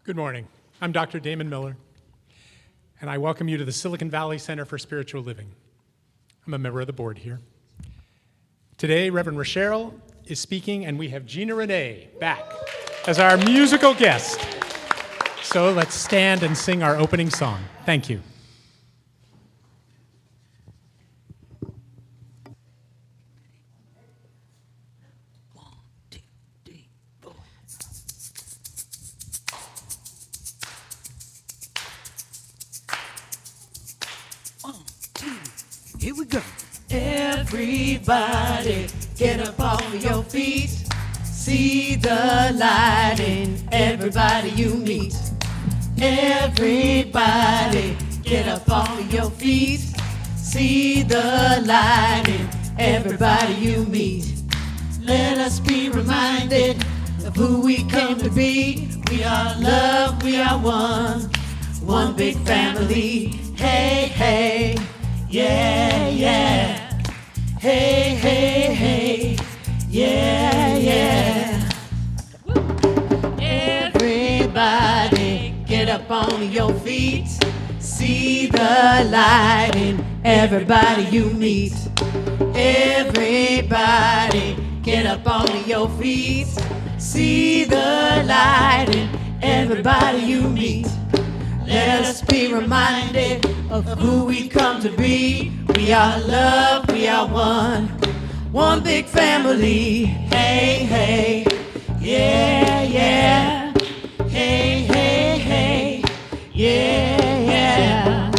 Good morning. I'm Dr. Damon Miller, and I welcome you to the Silicon Valley Center for Spiritual Living. I'm a member of the board here. Today, Reverend Rasheryl is speaking, and we have Gina Renee back as our musical guest. So let's stand and sing our opening song. Thank you. Here we go. Everybody, get up on your feet. See the light in everybody you meet. Everybody, get up on your feet. See the light in everybody you meet. Let us be reminded of who we came to be. We are love, we are one big family. Hey, hey. Yeah, yeah. Hey, hey, hey. Yeah, yeah. Everybody, get up on your feet. See the light in everybody you meet. Everybody, get up on your feet. See the light in everybody you meet. Let us be reminded of who we come to be. We are love, we are one big family. Hey, hey, yeah, yeah. Hey, hey, hey, yeah, yeah.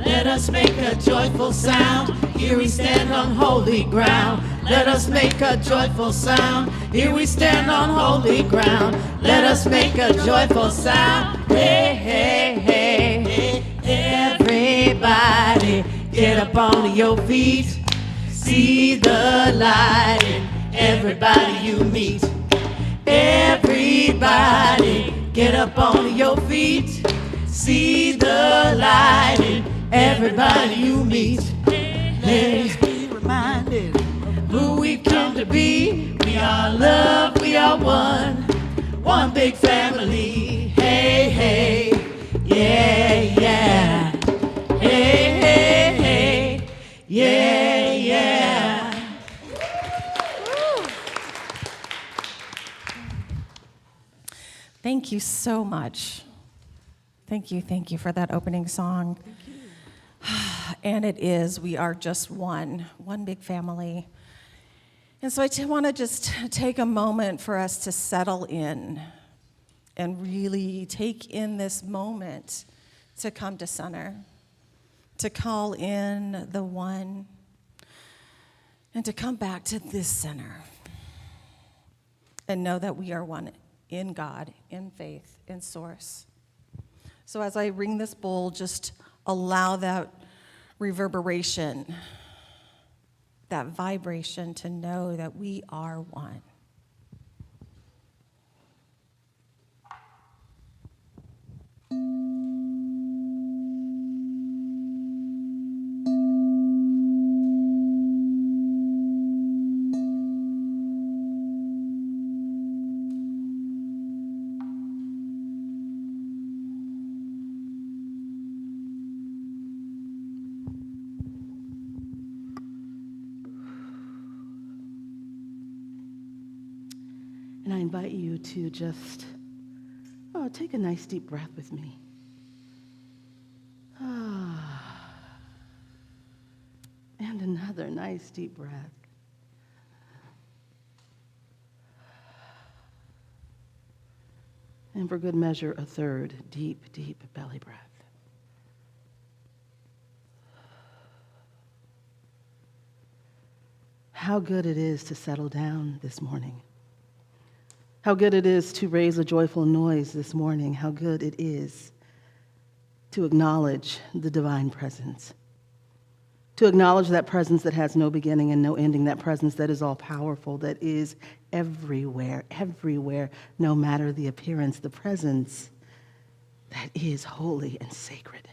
Let us make a joyful sound. Here we stand on holy ground. Let us make a joyful sound. Here we stand on holy ground. Let us make a joyful sound. Hey, hey, hey, hey. Everybody, get up on your feet. See the light in everybody you meet. Everybody, get up on your feet. See the light in everybody you meet. Let's be reminded of who we've come to be. We are love, we are one big family. Hey, hey, yeah, yeah. Hey, hey, hey, yeah, yeah. Thank you so much. Thank you for that opening song. And it is, we are just one big family. And so I want to just take a moment for us to settle in and really take in this moment to come to center, to call in the one, and to come back to this center and know that we are one in God, in faith, in source. So as I ring this bowl, just allow that reverberation, that vibration to know that we are one. And I invite you to just take a nice deep breath with me. And another nice deep breath. And for good measure, a third deep, deep belly breath. How good it is to settle down this morning. How good it is to raise a joyful noise this morning. How good it is to acknowledge the divine presence. To acknowledge that presence that has no beginning and no ending, that presence that is all powerful, that is everywhere, no matter the appearance, the presence that is holy and sacred.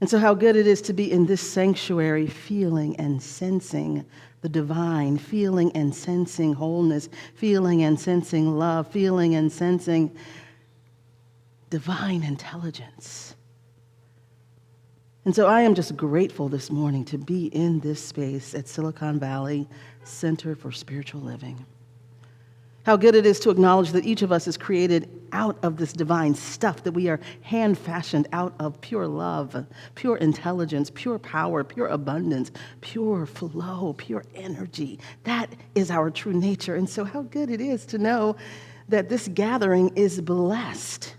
And so how good it is to be in this sanctuary, feeling and sensing the divine, feeling and sensing wholeness, feeling and sensing love, feeling and sensing divine intelligence. And so I am just grateful this morning to be in this space at Silicon Valley Center for Spiritual Living. How good it is to acknowledge that each of us is created out of this divine stuff, that we are hand-fashioned out of pure love, pure intelligence, pure power, pure abundance, pure flow, pure energy. That is our true nature. And so how good it is to know that this gathering is blessed.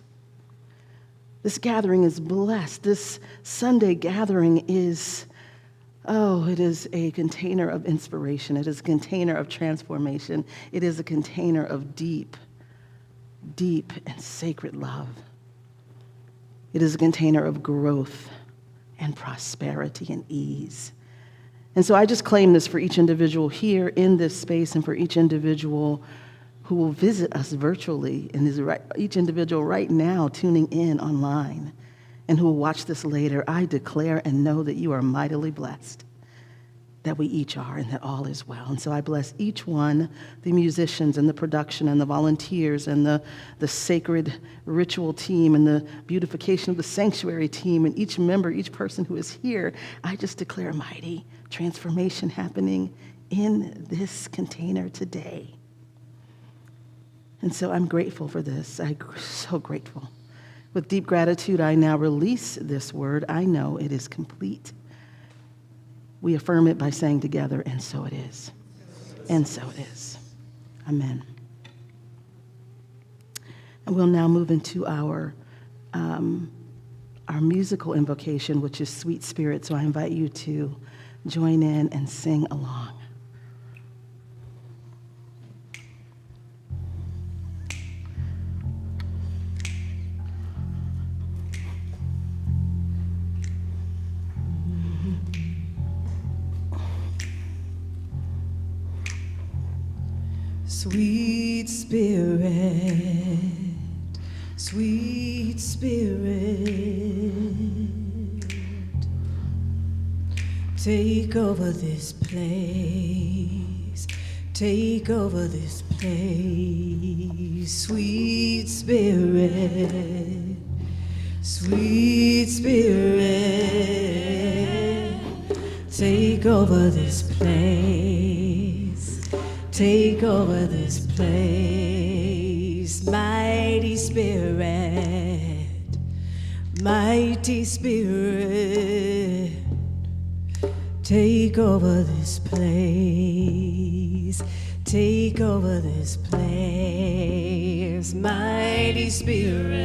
This gathering is blessed. This Sunday gathering is, it is a container of inspiration. It is a container of transformation. It is a container of deep, deep and sacred love. It is a container of growth and prosperity and ease. And so I just claim this for each individual here in this space and for each individual who will visit us virtually, and each individual right now tuning in online and who will watch this later. I declare and know that you are mightily blessed, that we each are, and that all is well. And so I bless each one, the musicians and the production and the volunteers and the sacred ritual team and the beautification of the sanctuary team and each member, each person who is here. I just declare mighty transformation happening in this container today. And so I'm grateful for this. I'm so grateful. With deep gratitude, I now release this word. I know it is complete. We affirm it by saying together, and so it is. And so it is. Amen. And we'll now move into our musical invocation, which is Sweet Spirit. So I invite you to join in and sing along. Sweet Spirit, sweet Spirit, take over this place, take over this place. Sweet Spirit, sweet Spirit, take over this place, take over this place. Mighty Spirit, mighty Spirit, take over this place, take over this place. Mighty Spirit,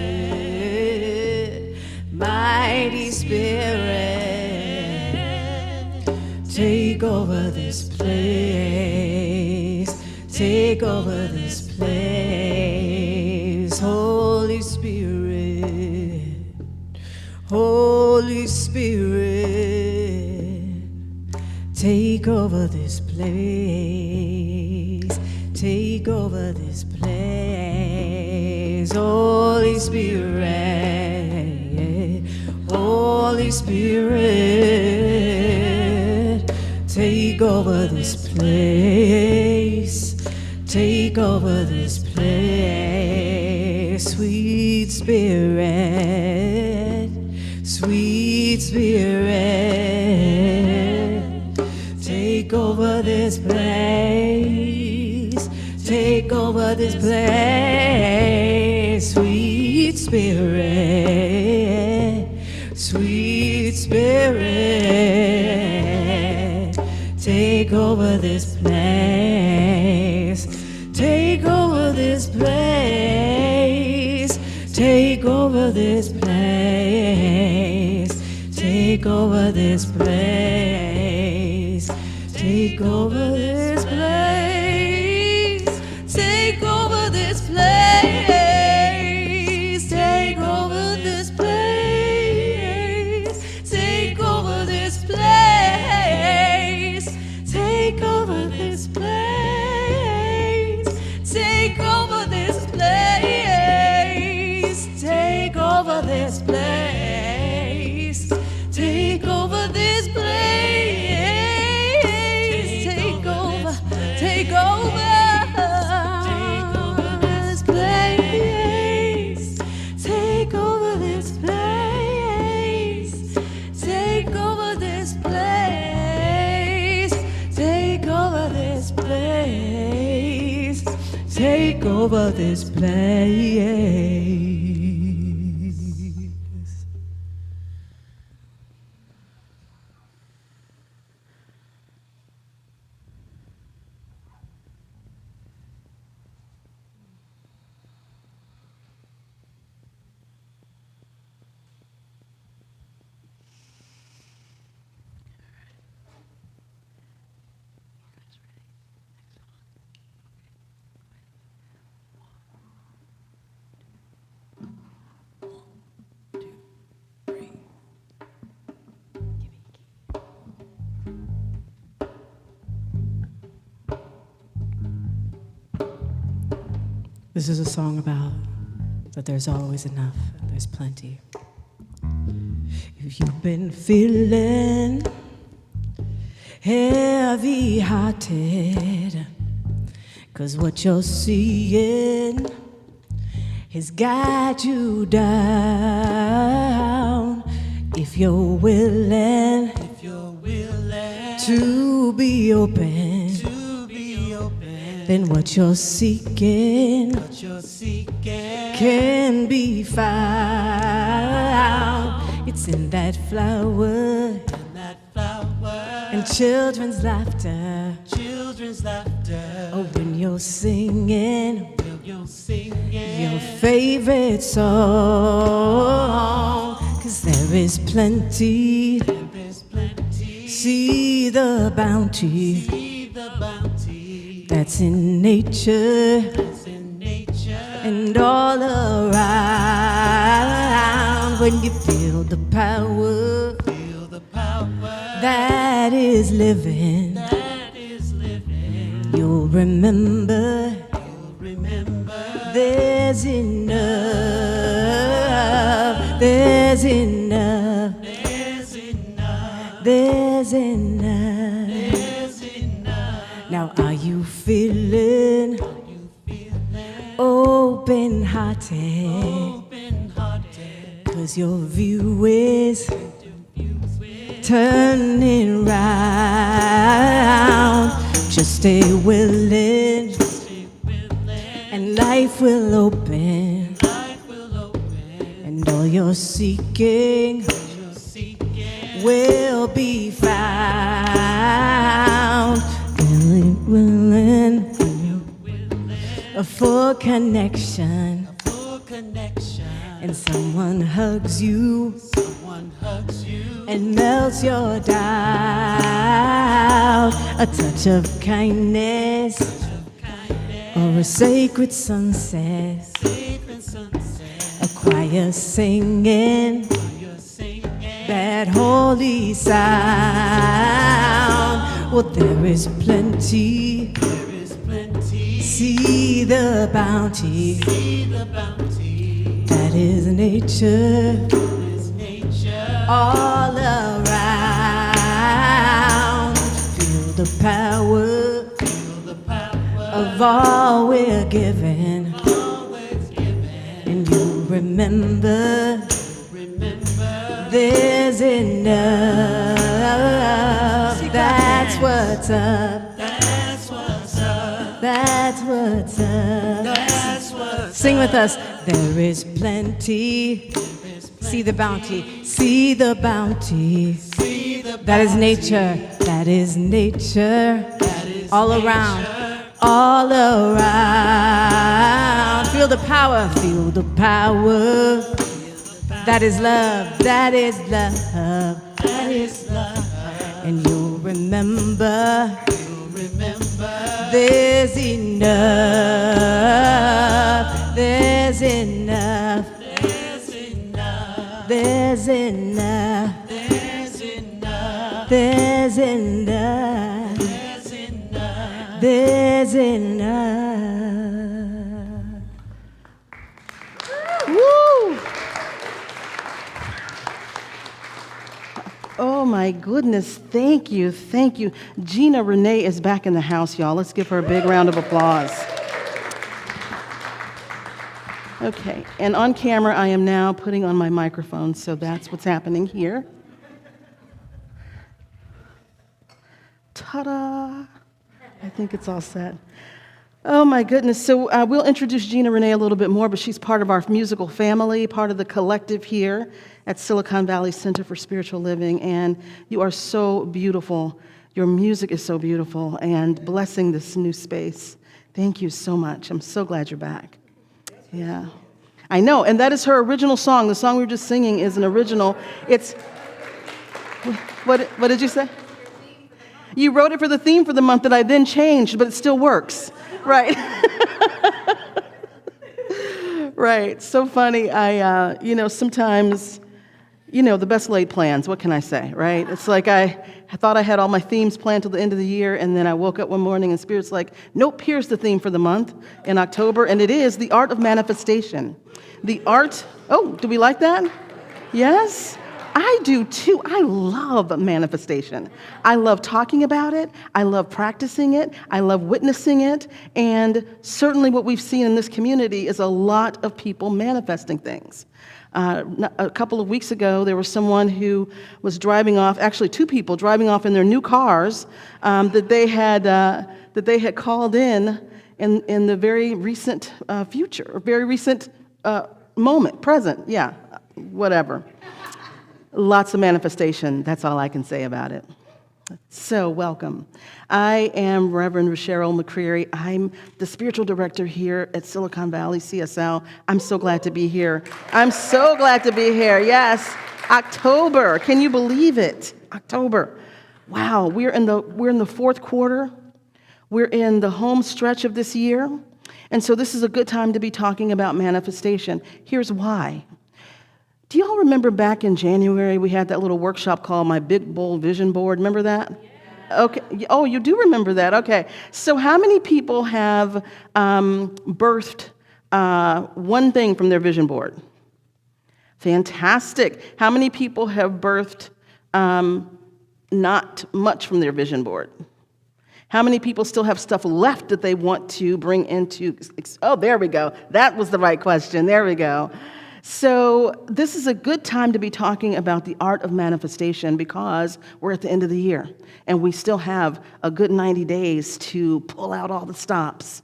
mighty Spirit, take over this place, take over this place. Holy Spirit, Holy Spirit, take over this place, take over this place. Holy Spirit, Holy Spirit, take over this place, take over this place. Sweet Spirit, sweet Spirit, take over this place, take over this place. Sweet Spirit, sweet Spirit, take over this place, take over this place, take over this place, take over this place, take over this place, take over this place, take over this place, take over this place, take over this place, take over this place, take over this place, take over this place. This is a song about that there's always enough, there's plenty. If you've been feeling heavy-hearted, 'cause what you're seeing has got you down. If you're willing, to be open, then what you're seeking can be found. It's in that flower, and children's laughter. Oh, when you're singing your favorite song, 'cause there is plenty. See the bounty that's in nature and all around. When you feel the power that is living, you'll remember there's enough, there's enough, there's enough. Now are you feeling open-hearted? 'Cause your view is turning round. Just stay willing, and life will open, and all you're seeking will be found. Willing for connection, and someone hugs you and melts your doubt. A touch of kindness, or a sacred sunset, a choir singing that holy sound. Well, there is plenty. See the bounty that is nature all around. Feel the power of all we're given, and you remember there's enough. That's what's up. That's what's up. Sing with us. There is plenty. See the bounty. See the bounty. That is nature. That is nature. All around. All around. Feel the power. Feel the power. That is love. That is love. That is love. And you'll remember. There's enough. There's enough. There's enough. There's enough. There's enough. There's enough. Woo! Oh my goodness, thank you, thank you. Gina Renee is back in the house, y'all. Let's give her a big round of applause. Okay, and on camera, I am now putting on my microphone, so that's what's happening here. Ta-da! I think it's all set. Oh my goodness. So we'll introduce Gina Renee a little bit more, but she's part of our musical family, part of the collective here at Silicon Valley Center for Spiritual Living. And you are so beautiful. Your music is so beautiful and blessing this new space. Thank you so much. I'm so glad you're back. Yeah. I know. And that is her original song. The song we were just singing is an original. It's, what did you say? You wrote it for the theme for the month that I then changed, but it still works. Right. Right. So funny. Sometimes, the best laid plans. What can I say, right? It's like I thought I had all my themes planned till the end of the year, and then I woke up one morning and Spirit's like, nope, here's the theme for the month in October, and it is the art of manifestation. Do we like that? Yes? I do too. I love manifestation. I love talking about it. I love practicing it. I love witnessing it. And certainly what we've seen in this community is a lot of people manifesting things. A couple of weeks ago, there was someone who was driving off, actually two people driving off in their new cars that they had called in the very recent future, or very recent moment, present, yeah, whatever. Lots of manifestation. That's all I can say about it. So, welcome. I am Reverend Rasheryl McCreary. I'm the spiritual director here at Silicon Valley CSL. I'm so glad to be here. Yes, October. Can you believe it? October. Wow, we're in the fourth quarter. We're in the home stretch of this year. And so this is a good time to be talking about manifestation. Here's why. Do y'all remember back in January, we had that little workshop called My Big Bold Vision Board? Remember that? Yeah. Okay. Oh, you do remember that. Okay. So how many people have birthed one thing from their vision board? Fantastic. How many people have birthed not much from their vision board? How many people still have stuff left that they want to bring into? Oh, there we go. That was the right question. There we go. So this is a good time to be talking about the art of manifestation because we're at the end of the year and we still have a good 90 days to pull out all the stops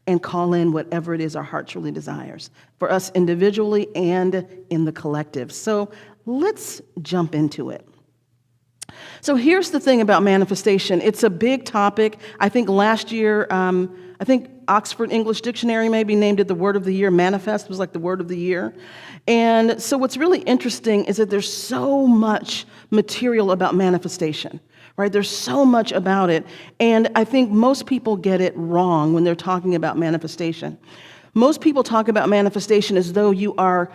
and call in whatever it is our heart truly desires for us individually and in the collective. So let's jump into it. So here's the thing about manifestation. It's a big topic. I think last year, Oxford English Dictionary maybe named it the word of the year. Manifest was like the word of the year. And so what's really interesting is that there's so much material about manifestation, right? There's so much about it. And I think most people get it wrong when they're talking about manifestation. Most people talk about manifestation as though you are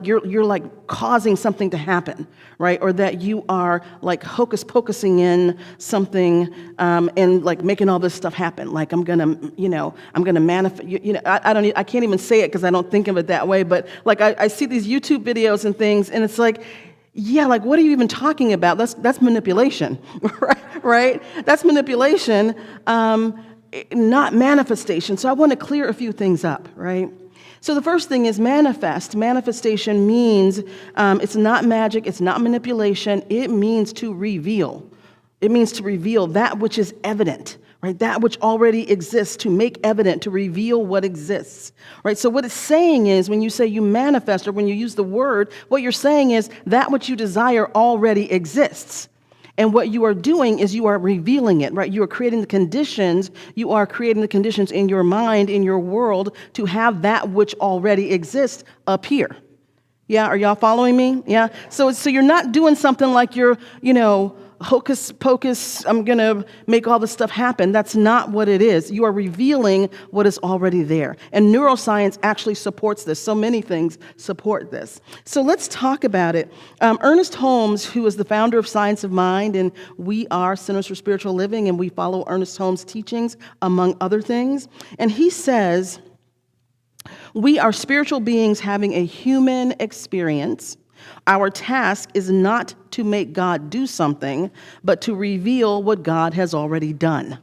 you're like causing something to happen, right? Or that you are like hocus pocusing in something and like making all this stuff happen. Like I'm gonna manifest. I can't even say it because I don't think of it that way. But like I see these YouTube videos and things, and it's like, yeah, like what are you even talking about? That's manipulation, right? That's manipulation. Not manifestation. So I want to clear a few things up, right? So the first thing is manifest. Manifestation means it's not magic, it's not manipulation, it means to reveal. It means to reveal that which is evident, right? That which already exists, to make evident, to reveal what exists, right? So what it's saying is when you say you manifest or when you use the word, what you're saying is that which you desire already exists. And what you are doing is you are revealing it, right? You are creating the conditions. You are creating the conditions in your mind, in your world, to have that which already exists appear. Yeah, are y'all following me? Yeah. So you're not doing something like you're, hocus pocus, I'm going to make all this stuff happen. That's not what it is. You are revealing what is already there. And neuroscience actually supports this. So many things support this. So let's talk about it. Ernest Holmes, who is the founder of Science of Mind, and we are Centers for Spiritual Living, and we follow Ernest Holmes' teachings, among other things. And he says, we are spiritual beings having a human experience. Our task is not to make God do something, but to reveal what God has already done,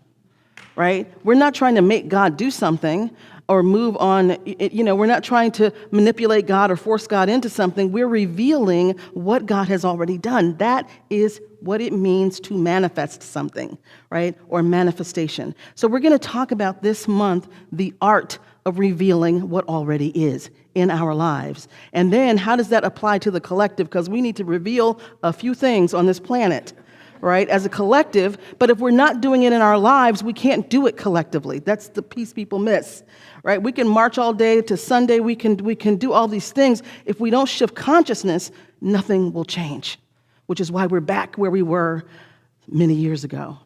right? We're not trying to make God do something. or move on. We're not trying to manipulate God or force God into something. We're revealing what God has already done. That is what it means to manifest something, right? Or manifestation. So we're going to talk about this month the art of revealing what already is in our lives. And then how does that apply to the collective? Because we need to reveal a few things on this planet, right, as a collective. But if we're not doing it in our lives, we can't do it collectively. That's the piece people miss, right? We can march all day to Sunday. We can do all these things. If we don't shift consciousness, nothing will change, which is why we're back where we were many years ago,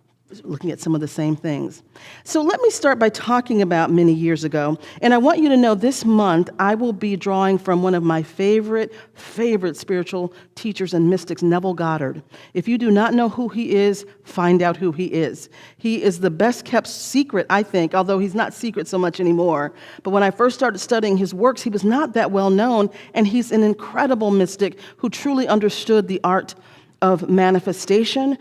looking at some of the same things. So let me start by talking about many years ago. And I want you to know this month I will be drawing from one of my favorite spiritual teachers and mystics, Neville Goddard. If you do not know who he is, find out who he is. He is the best kept secret, I think, although he's not secret so much anymore. But when I first started studying his works, he was not that well known, and he's an incredible mystic who truly understood the art of manifestation.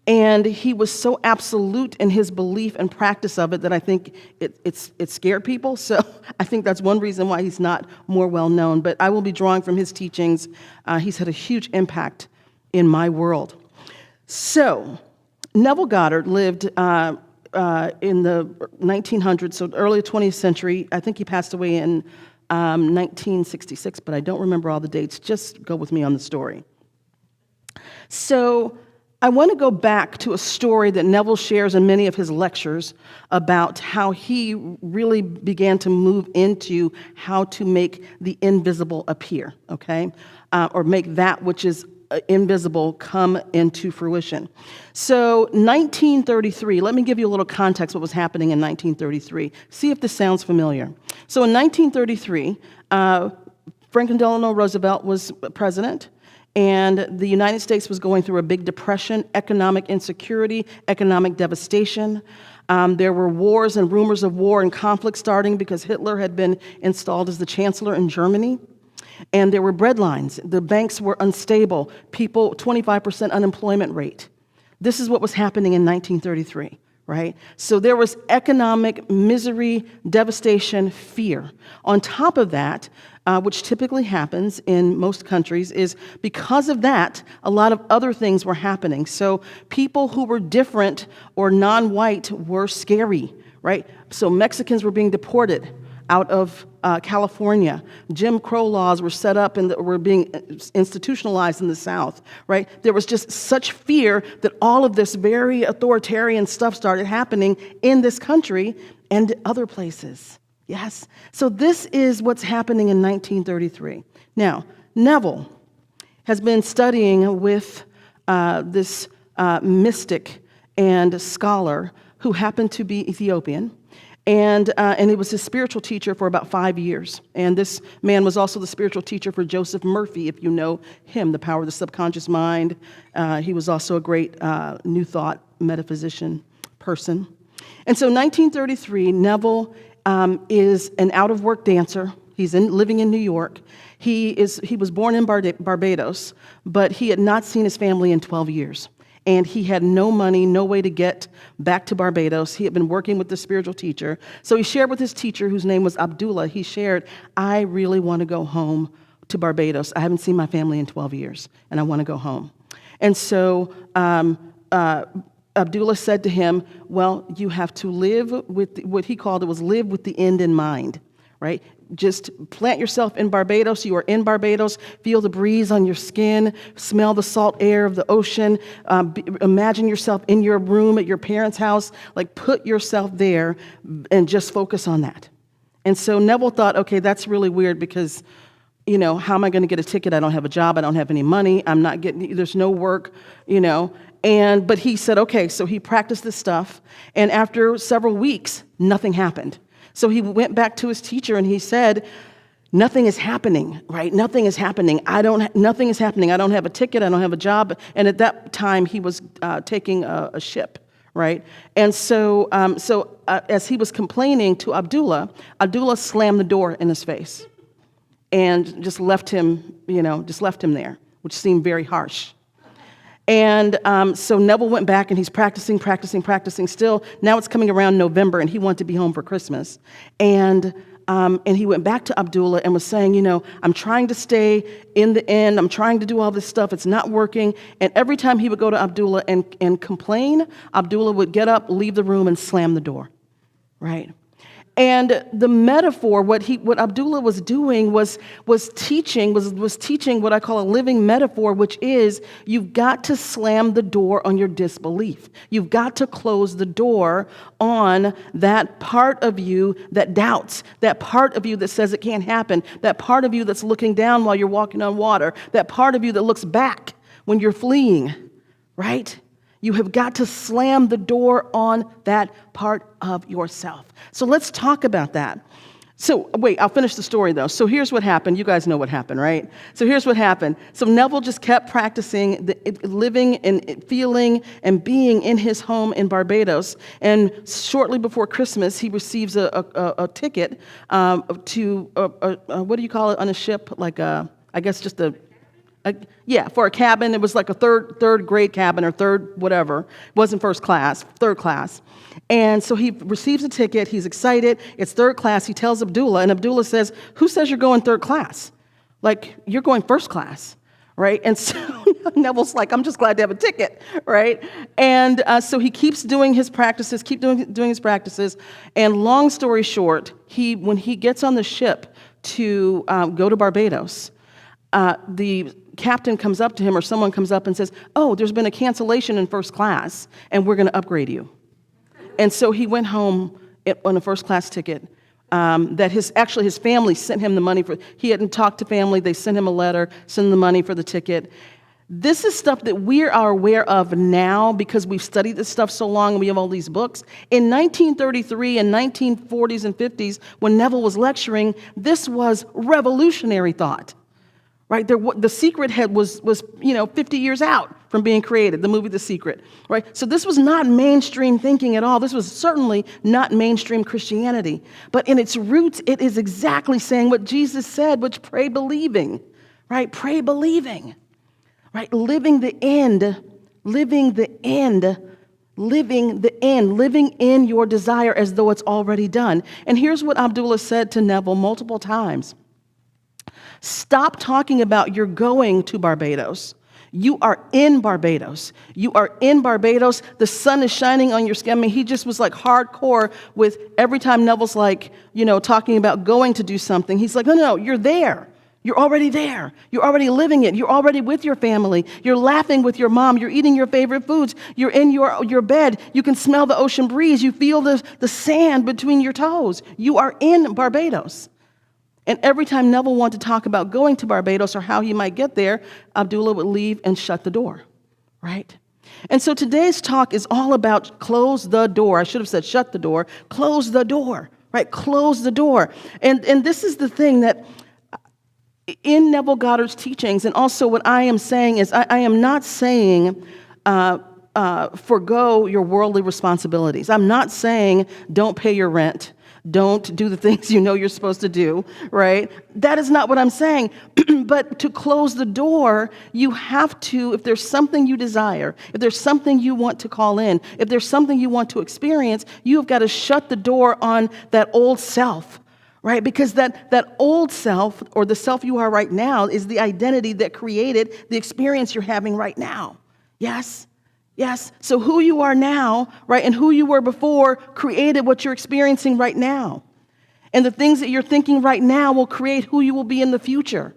And he was so absolute in his belief and practice of it that I think it scared people. So I think that's one reason why he's not more well known. But I will be drawing from his teachings. He's had a huge impact in my world. So Neville Goddard lived in the 1900s, so early 20th century. I think he passed away in 1966, but I don't remember all the dates. Just go with me on the story. So I want to go back to a story that Neville shares in many of his lectures about how he really began to move into how to make the invisible appear, okay? Or make that which is invisible come into fruition. So 1933, let me give you a little context what was happening in 1933. See if this sounds familiar. So in 1933, Franklin Delano Roosevelt was president. And the United States was going through a big depression, economic insecurity, economic devastation. There were wars and rumors of war and conflict starting because Hitler had been installed as the chancellor in Germany. And there were breadlines. The banks were unstable. 25% unemployment rate. This is what was happening in 1933, right? So there was economic misery, devastation, fear. On top of that, which typically happens in most countries, is because of that, a lot of other things were happening. So people who were different or non-white were scary, right? So Mexicans were being deported out of California. Jim Crow laws were set up and were being institutionalized in the South, right? There was just such fear that all of this very authoritarian stuff started happening in this country and other places. Yes. So this is what's happening in 1933. Now, Neville has been studying with this mystic and scholar who happened to be Ethiopian. And he was his spiritual teacher for about 5 years. And this man was also the spiritual teacher for Joseph Murphy, if you know him, The Power of the Subconscious Mind. He was also a great New Thought metaphysician person. And so 1933, Neville is an out-of-work dancer. He's living in New York. He was born in Barbados, but he had not seen his family in 12 years. And he had no money, no way to get back to Barbados. He had been working with the spiritual teacher. So he shared with his teacher, whose name was Abdullah, he shared, I really want to go home to Barbados. I haven't seen my family in 12 years, and I want to go home. And so Abdullah said to him, well, you have to live with what he called live with the end in mind, right? Just plant yourself in Barbados. You are in Barbados. Feel the breeze on your skin. Smell the salt air of the ocean. Imagine yourself in your room at your parents' house. Like, put yourself there and just focus on that. And so Neville thought, okay, that's really weird because, how am I going to get a ticket? I don't have a job. I don't have any money. There's no work, But he said, okay, so he practiced this stuff. And after several weeks, nothing happened. So he went back to his teacher and he said, nothing is happening, right? Nothing is happening. Nothing is happening. I don't have a ticket. I don't have a job. And at that time, he was taking a ship, right? And so as he was complaining to Abdullah slammed the door in his face and just left him there, which seemed very harsh. And so Neville went back, and he's practicing still. Now it's coming around November, and he wanted to be home for Christmas. And he went back to Abdullah and was saying, I'm trying to stay in the end. I'm trying to do all this stuff. It's not working. And every time he would go to Abdullah and complain, Abdullah would get up, leave the room, and slam the door, right? And the metaphor, what Abdullah was doing was teaching what I call a living metaphor, which is you've got to slam the door on your disbelief. You've got to close the door on that part of you that doubts, that part of you that says it can't happen, that part of you that's looking down while you're walking on water, that part of you that looks back when you're fleeing, right? You have got to slam the door on that part of yourself. So let's talk about that. So wait, I'll finish the story though. So here's what happened. You guys know what happened, right? So here's what happened. So Neville just kept practicing living and feeling and being in his home in Barbados. And shortly before Christmas, he receives a ticket to, what do you call it on a ship? Like I guess just for a cabin. It was like a third grade cabin or third whatever. It wasn't first class, third class. And so he receives a ticket. He's excited. It's third class. He tells Abdullah, and Abdullah says, "Who says you're going third class? Like, you're going first class." Right? And so Neville's like, "I'm just glad to have a ticket," right? And so he keeps doing his practices, doing his practices. And long story short, when he gets on the ship to go to Barbados, the captain comes up to him, or someone comes up and says, "Oh, there's been a cancellation in first class, and we're going to upgrade you." And so he went home on a first class ticket that his family sent him the money for. He hadn't talked to family. They sent him a letter, sent him the money for the ticket. This is stuff that we are aware of now because we've studied this stuff so long and we have all these books. In 1933 and 1940s and 50s, when Neville was lecturing, this was revolutionary thought. Right, The Secret was 50 years out from being created, the movie The Secret, right? So this was not mainstream thinking at all. This was certainly not mainstream Christianity. But in its roots, it is exactly saying what Jesus said, which pray believing, right? Pray believing, right? Living the end, living in your desire as though it's already done. And here's what Abdullah said to Neville multiple times. Stop talking about you're going to Barbados. You are in Barbados. You are in Barbados. The sun is shining on your skin. I mean, he just was like hardcore with every time Neville's like, talking about going to do something. He's like, no, you're there. You're already there. You're already living it. You're already with your family. You're laughing with your mom. You're eating your favorite foods. You're in your bed. You can smell the ocean breeze. You feel the sand between your toes. You are in Barbados. And every time Neville wanted to talk about going to Barbados or how he might get there, Abdullah would leave and shut the door, right? And so today's talk is all about close the door. I should have said shut the door. Close the door, right? Close the door. And this is the thing that in Neville Goddard's teachings, and also what I am saying is I am not saying forgo your worldly responsibilities. I'm not saying don't pay your rent. Don't do the things you're supposed to do, right? That is not what I'm saying. But to close the door, you have to, if there's something you desire, if there's something you want to call in, if there's something you want to experience, you've got to shut the door on that old self, right? Because that old self, or the self you are right now, is the identity that created the experience you're having right now. Yes? Yes, so who you are now, right, and who you were before created what you're experiencing right now. And the things that you're thinking right now will create who you will be in the future.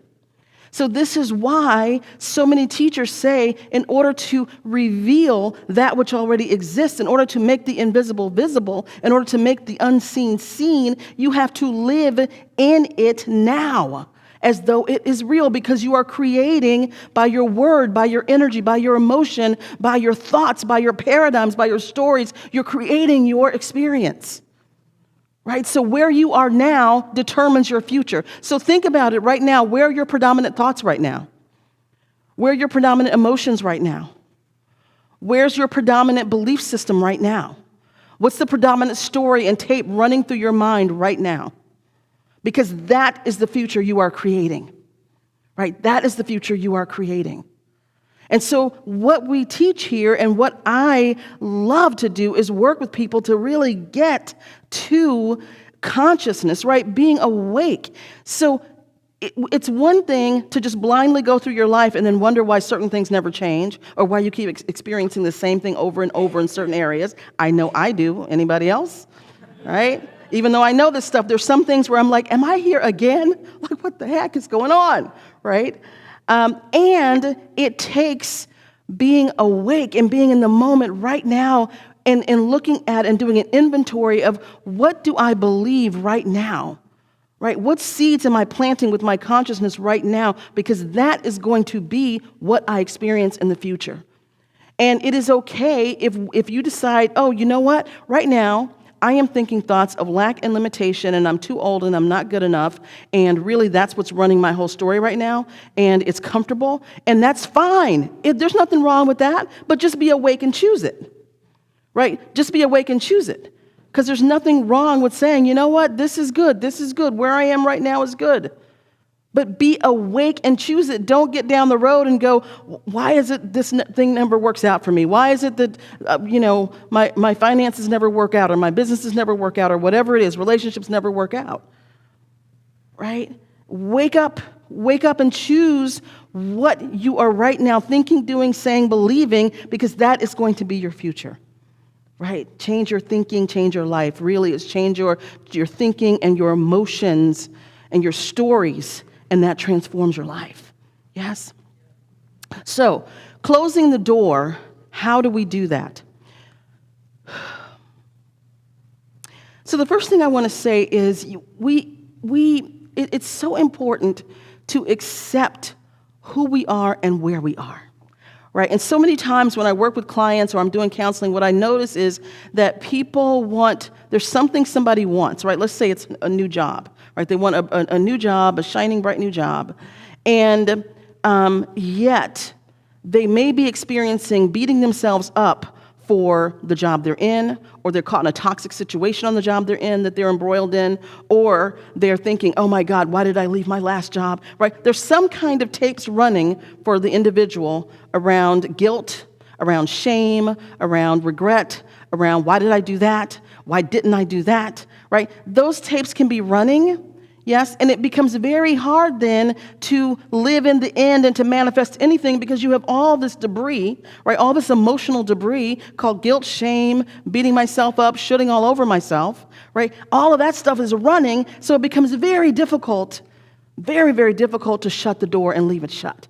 So this is why so many teachers say in order to reveal that which already exists, in order to make the invisible visible, in order to make the unseen seen, you have to live in it now, as though it is real, because you are creating by your word, by your energy, by your emotion, by your thoughts, by your paradigms, by your stories. You're creating your experience, right? So where you are now determines your future. So think about it right now. Where are your predominant thoughts right now? Where are your predominant emotions right now? Where's your predominant belief system right now? What's the predominant story and tape running through your mind right now? Because that is the future you are creating, right? That is the future you are creating. And so what we teach here and what I love to do is work with people to really get to consciousness, right? Being awake. So it's one thing to just blindly go through your life and then wonder why certain things never change or why you keep experiencing the same thing over and over in certain areas. I know I do. Anybody else? Right? Even though I know this stuff, there's some things where I'm like, am I here again? Like, what the heck is going on? Right? And it takes being awake and being in the moment right now and looking at and doing an inventory of what do I believe right now? Right? What seeds am I planting with my consciousness right now? Because that is going to be what I experience in the future. And it is okay if you decide, oh, you know what? Right now, I am thinking thoughts of lack and limitation, and I'm too old and I'm not good enough, and really that's what's running my whole story right now, and it's comfortable, and that's fine. There's nothing wrong with that, but just be awake and choose it, right? Just be awake and choose it, because there's nothing wrong with saying, you know what, this is good, where I am right now is good. But be awake and choose it. Don't get down the road and go, why is it this thing never works out for me? Why is it that, my finances never work out or my businesses never work out or whatever it is, relationships never work out, right? Wake up and choose what you are right now thinking, doing, saying, believing, because that is going to be your future, right? Change your thinking, change your life. Really, it's change your thinking and your emotions and your stories, and that transforms your life. Yes? So, closing the door, how do we do that? So the first thing I want to say is it's so important to accept who we are and where we are. Right? And so many times when I work with clients or I'm doing counseling, what I notice is that people there's something somebody wants, right? Let's say it's a new job, right? They want a new job, a shining, bright new job. And yet they may be experiencing beating themselves up for the job they're in, or they're caught in a toxic situation on the job they're in that they're embroiled in, or they're thinking, oh my God, why did I leave my last job, right? There's some kind of tapes running for the individual around guilt, around shame, around regret, around why did I do that? Why didn't I do that, right? Those tapes can be running. Yes, and it becomes very hard then to live in the end and to manifest anything because you have all this debris, right? All this emotional debris called guilt, shame, beating myself up, shooting all over myself, right? All of that stuff is running, so it becomes very difficult, very, very difficult to shut the door and leave it shut.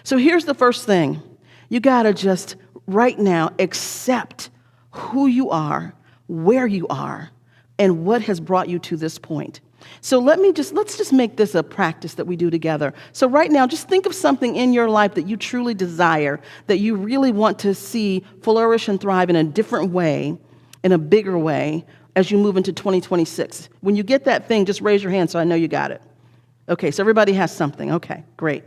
So here's the first thing. You got to just right now accept who you are, where you are, and what has brought you to this point. So let's just make this a practice that we do together. So right now, just think of something in your life that you truly desire, that you really want to see flourish and thrive in a different way, in a bigger way, as you move into 2026. When you get that thing, just raise your hand so I know you got it. Okay, so everybody has something. Okay, great.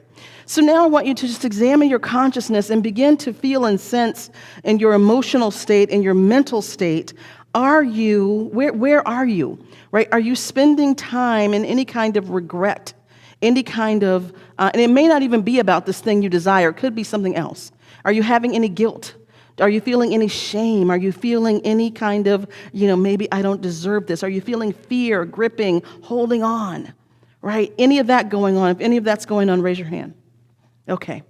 So now I want you to just examine your consciousness and begin to feel and sense in your emotional state, in your mental state, where are you? Right? Are you spending time in any kind of regret, any kind of, and it may not even be about this thing you desire. It could be something else. Are you having any guilt? Are you feeling any shame? Are you feeling any kind of, maybe I don't deserve this? Are you feeling fear, gripping, holding on? Right? Any of that going on? If any of that's going on, raise your hand. Okay.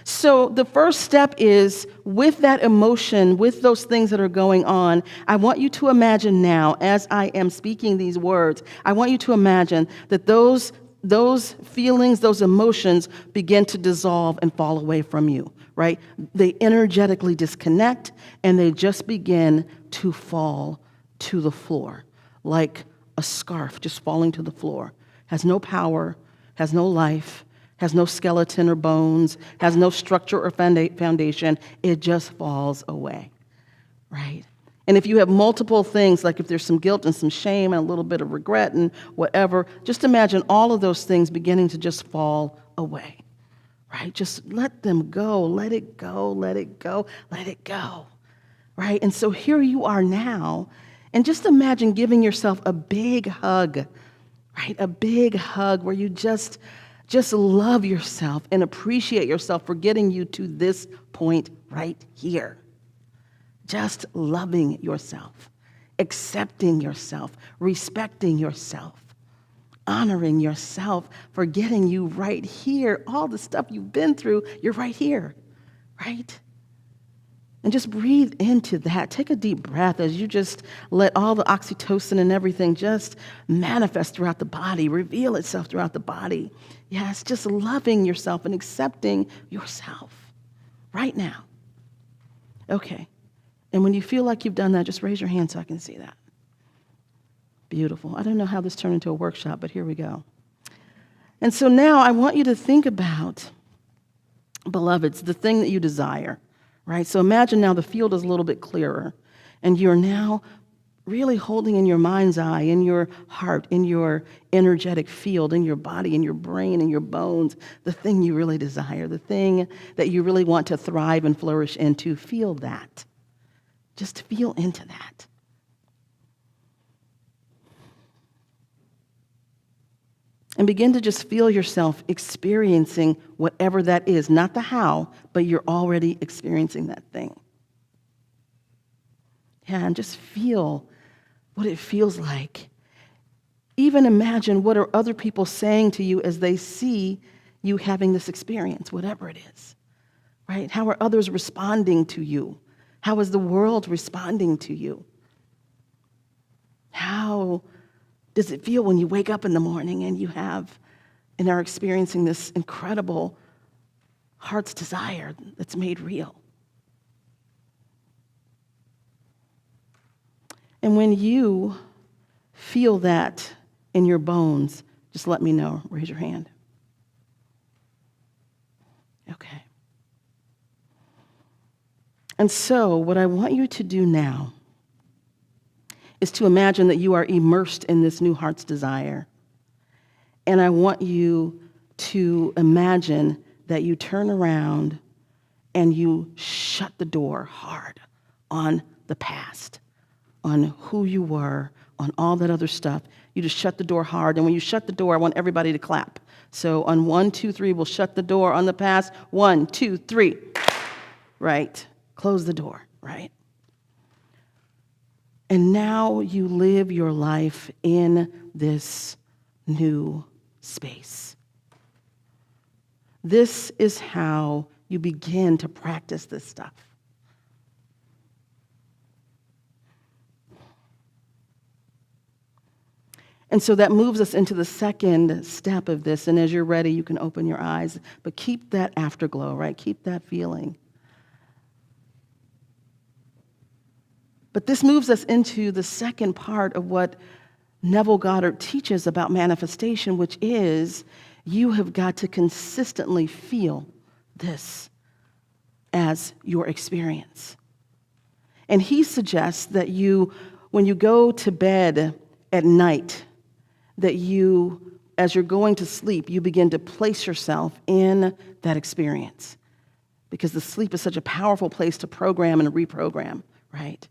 So the first step is with that emotion, with those things that are going on, I want you to imagine now, as I am speaking these words, I want you to imagine that those feelings, those emotions begin to dissolve and fall away from you, right? They energetically disconnect and they just begin to fall to the floor, like a scarf just falling to the floor. Has no power, has no life, has no skeleton or bones, has no structure or foundation. It just falls away, right? And if you have multiple things, like if there's some guilt and some shame and a little bit of regret and whatever, just imagine all of those things beginning to just fall away, right? Just let them go, let it go, let it go, let it go, right? And so here you are now, and just imagine giving yourself a big hug, right? A big hug where you just Just love yourself and appreciate yourself for getting you to this point right here. Just loving yourself, accepting yourself, respecting yourself, honoring yourself for getting you right here. All the stuff you've been through, you're right here, right? And just breathe into that. Take a deep breath as you just let all the oxytocin and everything just manifest throughout the body, reveal itself throughout the body. Yes, just loving yourself and accepting yourself right now. Okay. And when you feel like you've done that, just raise your hand so I can see that. Beautiful. I don't know how this turned into a workshop, but here we go. And so now I want you to think about, beloveds, the thing that you desire. Right? So imagine now the field is a little bit clearer, and you're now really holding in your mind's eye, in your heart, in your energetic field, in your body, in your brain, in your bones, the thing you really desire, the thing that you really want to thrive and flourish into. Feel that. Just feel into that. And begin to just feel yourself experiencing whatever that is, not the how, but you're already experiencing that thing. Yeah, and just feel what it feels like. Even imagine what are other people saying to you as they see you having this experience, whatever it is, right? How are others responding to you? How is the world responding to you? How does it feel when you wake up in the morning and you have and are experiencing this incredible heart's desire that's made real? And when you feel that in your bones, just let me know. Raise your hand. Okay. And so what I want you to do now is to imagine that you are immersed in this new heart's desire. And I want you to imagine that you turn around and you shut the door hard on the past, on who you were, on all that other stuff. You just shut the door hard. And when you shut the door, I want everybody to clap. So on 1, 2, 3, we'll shut the door on the past. 1, 2, 3. Right? Close the door, right? And now you live your life in this new space. This is how you begin to practice this stuff. And so that moves us into the second step of this. And as you're ready, you can open your eyes. But keep that afterglow, right? Keep that feeling. But this moves us into the second part of what Neville Goddard teaches about manifestation, which is you have got to consistently feel this as your experience. And he suggests that you, when you go to bed at night, that you, as you're going to sleep, you begin to place yourself in that experience. Because the sleep is such a powerful place to program and reprogram, right?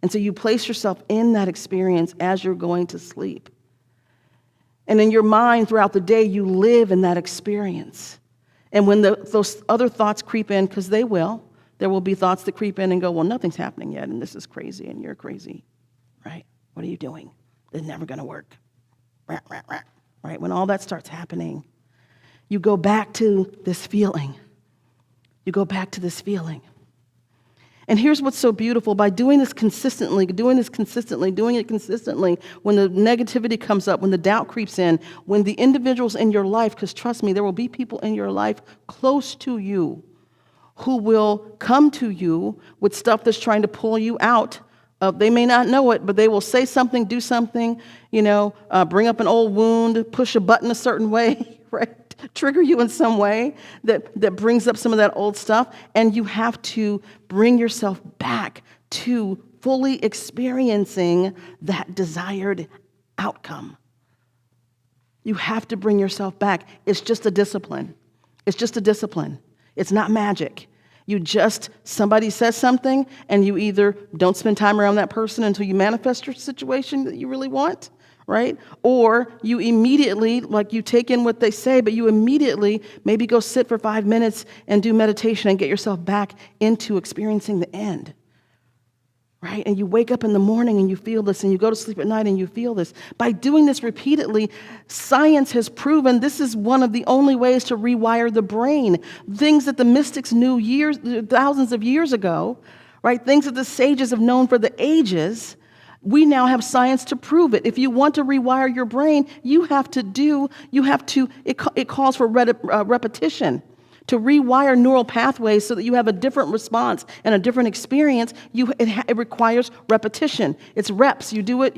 And so you place yourself in that experience as you're going to sleep. And in your mind throughout the day, you live in that experience. And when those other thoughts creep in, because they will, there will be thoughts that creep in and go, well, nothing's happening yet, and this is crazy, and you're crazy, right? What are you doing? It's never going to work. Right? When all that starts happening, you go back to this feeling. You go back to this feeling. And here's what's so beautiful. By doing it consistently, when the negativity comes up, when the doubt creeps in, when the individuals in your life, because trust me, there will be people in your life close to you who will come to you with stuff that's trying to pull you out of, they may not know it, but they will say something, do something, bring up an old wound, push a button a certain way, right? Trigger you in some way that brings up some of that old stuff, and you have to bring yourself back to fully experiencing that desired outcome. You have to bring yourself back. It's just a discipline. It's just a discipline. It's not magic. Somebody says something, and you either don't spend time around that person until you manifest your situation that you really want, right? Or you immediately, like you take in what they say, but you immediately maybe go sit for 5 minutes and do meditation and get yourself back into experiencing the end, right? And you wake up in the morning and you feel this, and you go to sleep at night and you feel this. By doing this repeatedly, science has proven this is one of the only ways to rewire the brain. Things that the mystics knew thousands of years ago, right? Things that the sages have known for the ages. We now have science to prove it. If you want to rewire your brain, it calls for repetition. To rewire neural pathways so that you have a different response and a different experience, it requires repetition. It's reps. You do it.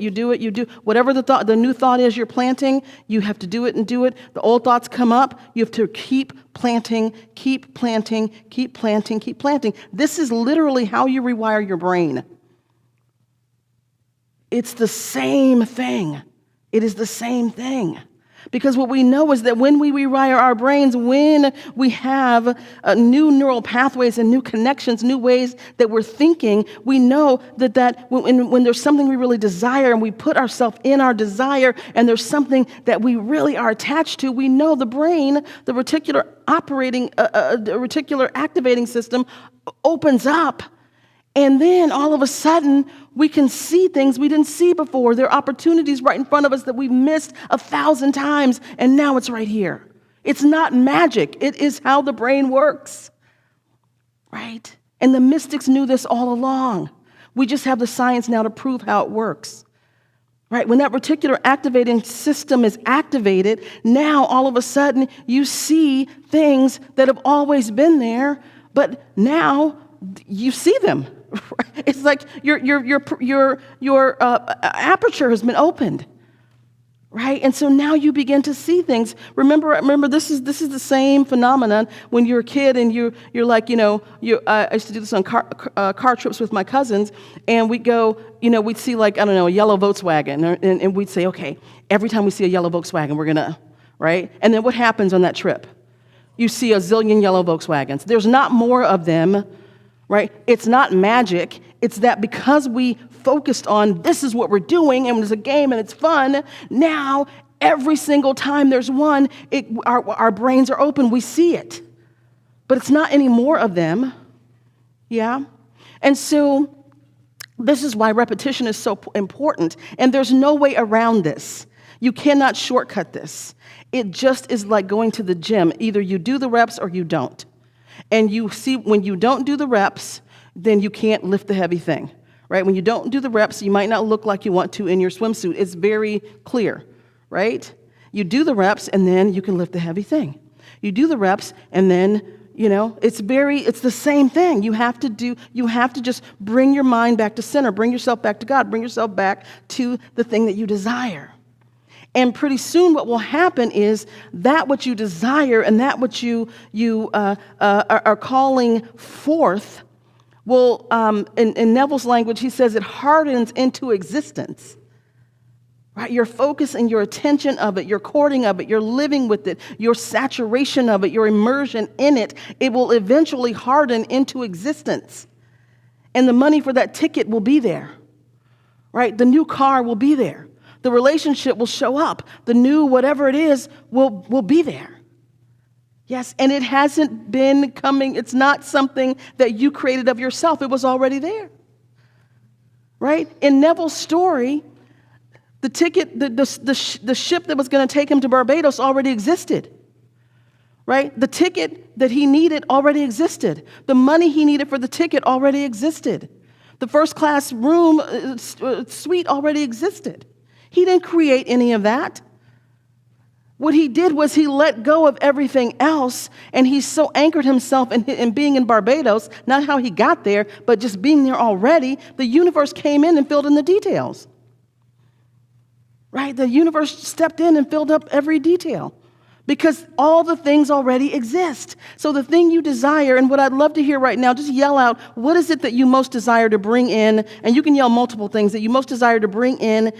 Whatever the new thought is you're planting, you have to do it and do it. The old thoughts come up. You have to keep planting, keep planting, keep planting, keep planting. This is literally how you rewire your brain. It's the same thing. It is the same thing. Because what we know is that when we rewire our brains, when we have new neural pathways and new connections, new ways that we're thinking, we know that when there's something we really desire and we put ourselves in our desire and there's something that we really are attached to, we know the brain, the reticular activating system opens up. And then all of a sudden, we can see things we didn't see before. There are opportunities right in front of us that we've missed 1,000 times, and now it's right here. It's not magic. It is how the brain works, right? And the mystics knew this all along. We just have the science now to prove how it works, right? When that reticular activating system is activated, now all of a sudden you see things that have always been there, but now you see them. It's like your aperture has been opened, right? And so now you begin to see things. Remember, this is the same phenomenon when you're a kid and you're like, I used to do this on car trips with my cousins, and we'd go, we'd see like, I don't know, a yellow Volkswagen, and we'd say, okay, every time we see a yellow Volkswagen, we're gonna, right? And then what happens on that trip? You see a zillion yellow Volkswagens. There's not more of them. Right? It's not magic. It's that because we focused on this is what we're doing and it's a game and it's fun, now every single time there's one, our brains are open. We see it. But it's not any more of them. Yeah? And so this is why repetition is so important. And there's no way around this. You cannot shortcut this. It just is like going to the gym. Either you do the reps or you don't. And you see, when you don't do the reps, then you can't lift the heavy thing, right? When you don't do the reps, you might not look like you want to in your swimsuit. It's very clear, right? You do the reps, and then you can lift the heavy thing. You do the reps, and then, it's the same thing. You have to just bring your mind back to center, bring yourself back to God, bring yourself back to the thing that you desire. And pretty soon what will happen is that what you desire and that what you are calling forth will, in Neville's language, he says it hardens into existence. Right? Your focus and your attention of it, your courting of it, your living with it, your saturation of it, your immersion in it, it will eventually harden into existence. And the money for that ticket will be there. Right? The new car will be there. The relationship will show up. The new whatever it is will be there. Yes, and it hasn't been coming. It's not something that you created of yourself. It was already there. Right? In Neville's story, the ticket, the ship that was going to take him to Barbados already existed. Right? The ticket that he needed already existed. The money he needed for the ticket already existed. The first class room suite already existed. He didn't create any of that. What he did was he let go of everything else, and he so anchored himself in being in Barbados, not how he got there, but just being there already. The universe came in and filled in the details. Right? The universe stepped in and filled up every detail because all the things already exist. So the thing you desire, and what I'd love to hear right now, just yell out, what is it that you most desire to bring in? And you can yell multiple things that you most desire to bring in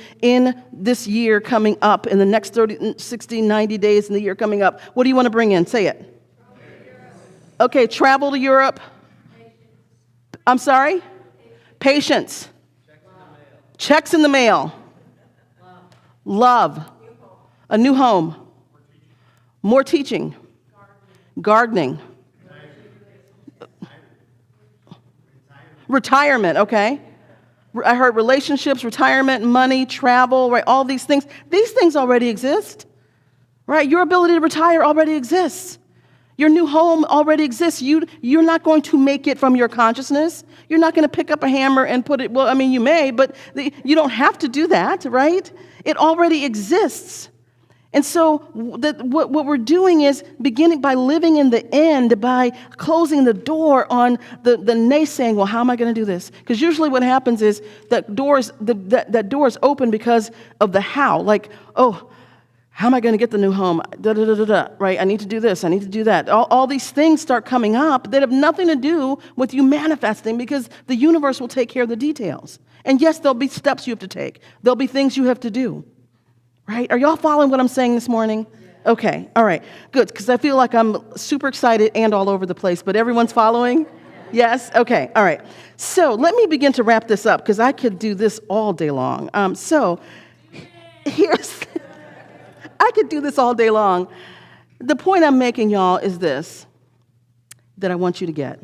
this year coming up, in the next 30, 60, 90 days in the year coming up. What do you want to bring in? Say it. Okay, travel to Europe. I'm sorry? Patience. Checks in the mail. love, a new home, more teaching, gardening, retirement, okay? I heard relationships, retirement, money, travel, right? All these things. These things already exist, right? Your ability to retire already exists. Your new home already exists. You're not going to make it from your consciousness. You're not going to pick up a hammer and put it, well, I mean, you may, but you don't have to do that, right? It already exists. And so what we're doing is beginning by living in the end, by closing the door on the naysaying, well, how am I going to do this? Because usually what happens is that door is open because of the how. Like, oh, how am I going to get the new home? Right? I need to do this. I need to do that. All these things start coming up that have nothing to do with you manifesting because the universe will take care of the details. And yes, there'll be steps you have to take. There'll be things you have to do. Right? Are y'all following what I'm saying this morning? Yeah. Okay. All right. Good. Because I feel like I'm super excited and all over the place, but everyone's following? Yes? Okay. All right. So let me begin to wrap this up because I could do this all day long. I could do this all day long. The point I'm making, y'all, is this, that I want you to get.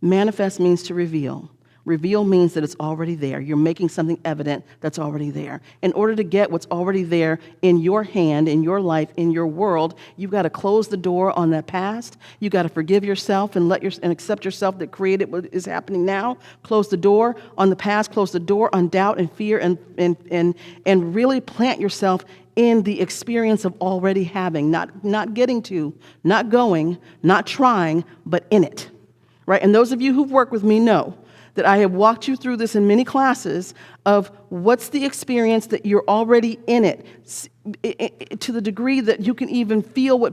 Manifest means to reveal. Reveal means that it's already there. You're making something evident that's already there. In order to get what's already there in your hand, in your life, in your world, you've got to close the door on that past. You've got to forgive yourself and accept yourself that created what is happening now. Close the door on the past. Close the door on doubt and fear and really plant yourself in the experience of already having, not getting to, not going, not trying, but in it. Right? And those of you who've worked with me know that I have walked you through this in many classes of what's the experience that you're already in it, to the degree that you can even feel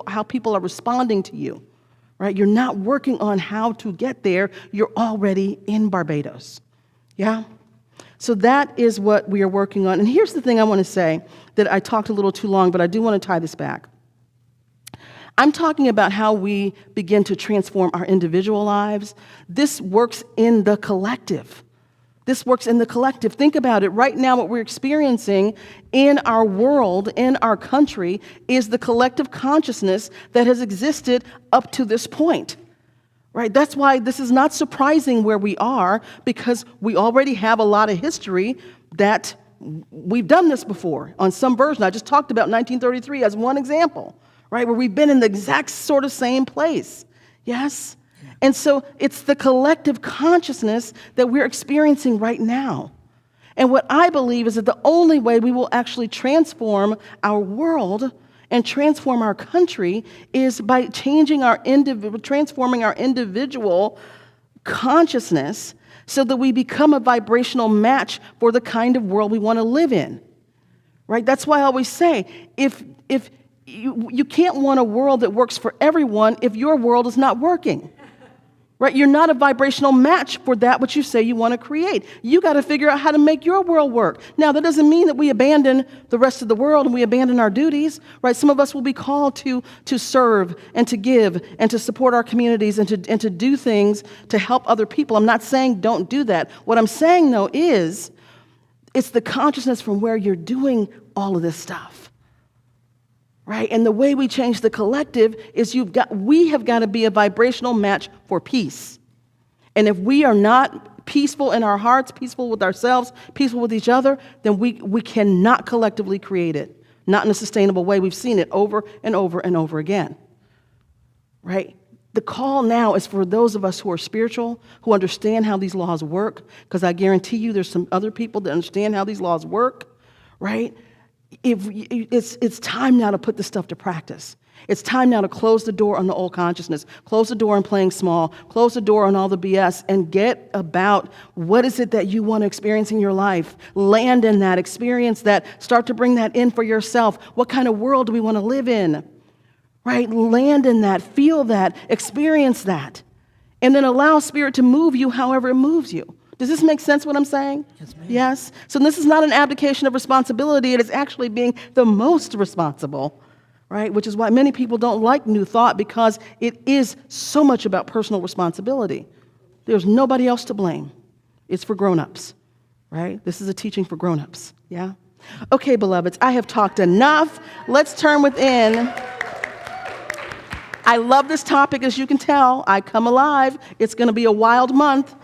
how people are responding to you, right? You're not working on how to get there. You're already in Barbados, yeah? So that is what we are working on. And here's the thing I want to say that I talked a little too long, but I do want to tie this back. I'm talking about how we begin to transform our individual lives. This works in the collective. This works in the collective. Think about it. Right now, what we're experiencing in our world, in our country, is the collective consciousness that has existed up to this point. Right? That's why this is not surprising where we are, because we already have a lot of history that we've done this before on some version. I just talked about 1933 as one example. Right, where we've been in the exact sort of same place, yes? Yeah. And so it's the collective consciousness that we're experiencing right now. And what I believe is that the only way we will actually transform our world and transform our country is by transforming our individual consciousness so that we become a vibrational match for the kind of world we want to live in. Right? That's why I always say, if you can't want a world that works for everyone if your world is not working, right? You're not a vibrational match for that which you say you want to create. You got to figure out how to make your world work. Now, that doesn't mean that we abandon the rest of the world and we abandon our duties, right? Some of us will be called to serve and to give and to support our communities and to do things to help other people. I'm not saying don't do that. What I'm saying, though, is it's the consciousness from where you're doing all of this stuff. Right? And the way we change the collective is we have got to be a vibrational match for peace. And if we are not peaceful in our hearts, peaceful with ourselves, peaceful with each other, then we cannot collectively create it. Not in a sustainable way. We've seen it over and over and over again. Right? The call now is for those of us who are spiritual, who understand how these laws work, because I guarantee you there's some other people that understand how these laws work, right? It's time now to put this stuff to practice. It's time now to close the door on the old consciousness, close the door on playing small, close the door on all the BS, and get about what is it that you want to experience in your life. Land in that, experience that, start to bring that in for yourself. What kind of world do we want to live in? Right? Land in that, feel that, experience that, and then allow Spirit to move you however it moves you. Does this make sense what I'm saying? Yes, ma'am. Yes? So this is not an abdication of responsibility. It is actually being the most responsible, right? Which is why many people don't like New Thought, because it is so much about personal responsibility. There's nobody else to blame. It's for grown-ups, right? This is a teaching for grown-ups, yeah? Okay, beloveds, I have talked enough. Let's turn within. I love this topic, as you can tell. I come alive. It's going to be a wild month.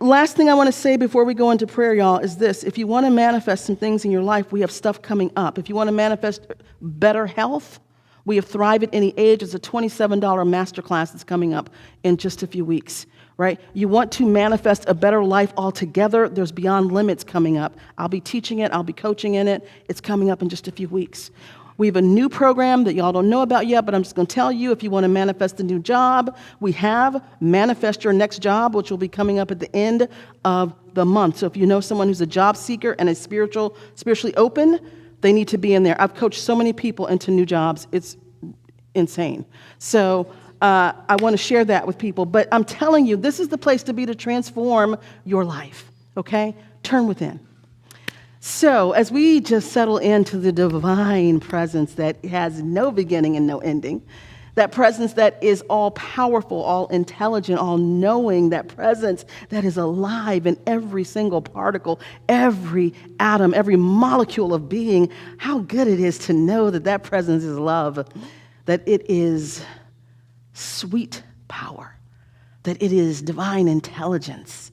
Last thing I want to say before we go into prayer, y'all, is this. If you want to manifest some things in your life, we have stuff coming up. If you want to manifest better health, we have Thrive at Any Age. It's a $27 masterclass that's coming up in just a few weeks, right? You want to manifest a better life altogether, there's Beyond Limits coming up. I'll be teaching it. I'll be coaching in it. It's coming up in just a few weeks. We have a new program that y'all don't know about yet, but I'm just going to tell you, if you want to manifest a new job, we have Manifest Your Next Job, which will be coming up at the end of the month. So if you know someone who's a job seeker and is spiritually open, they need to be in there. I've coached so many people into new jobs. It's insane. So I want to share that with people. But I'm telling you, this is the place to be to transform your life, okay? Turn within. So as we just settle into the divine presence that has no beginning and no ending, that presence that is all powerful, all intelligent, all knowing, that presence that is alive in every single particle, every atom, every molecule of being, how good it is to know that that presence is love, that it is sweet power, that it is divine intelligence,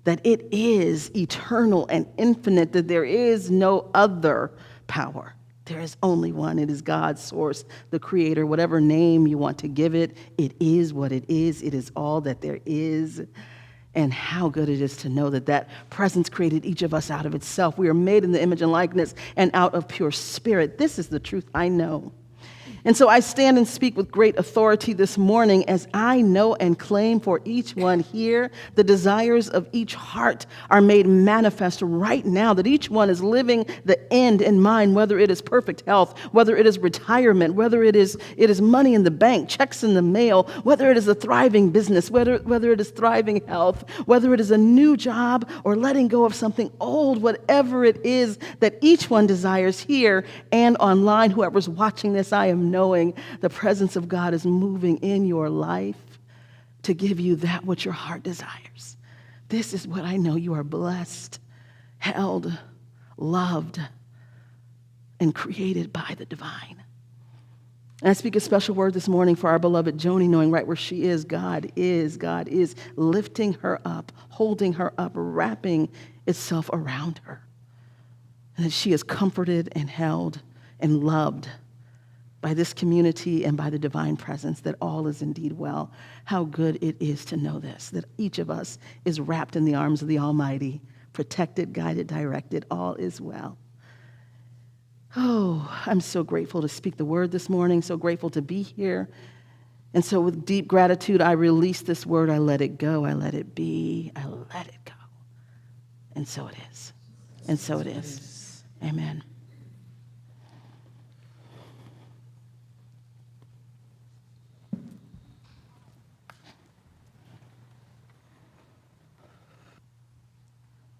that it is eternal and infinite, that there is no other power. There is only one. It is God's source, the creator, whatever name you want to give it. It is what it is. It is all that there is. And how good it is to know that that presence created each of us out of itself. We are made in the image and likeness and out of pure spirit. This is the truth I know. And so I stand and speak with great authority this morning as I know and claim for each one here, the desires of each heart are made manifest right now, that each one is living the end in mind, whether it is perfect health, whether it is retirement, whether it is money in the bank, checks in the mail, whether it is a thriving business, whether it is thriving health, whether it is a new job or letting go of something old, whatever it is that each one desires here and online, whoever's watching this, I am knowing the presence of God is moving in your life to give you that which your heart desires. This is what I know. You are blessed, held, loved, and created by the divine. And I speak a special word this morning for our beloved Joni, knowing right where she is, God is lifting her up, holding her up, wrapping itself around her. And that she is comforted and held and loved by this community and by the divine presence, that all is indeed well. How good it is to know this, that each of us is wrapped in the arms of the Almighty, protected, guided, directed, all is well. Oh, I'm so grateful to speak the word this morning, so grateful to be here. And so with deep gratitude, I release this word, I let it go, I let it be, I let it go. And so it is. And so it is. Amen.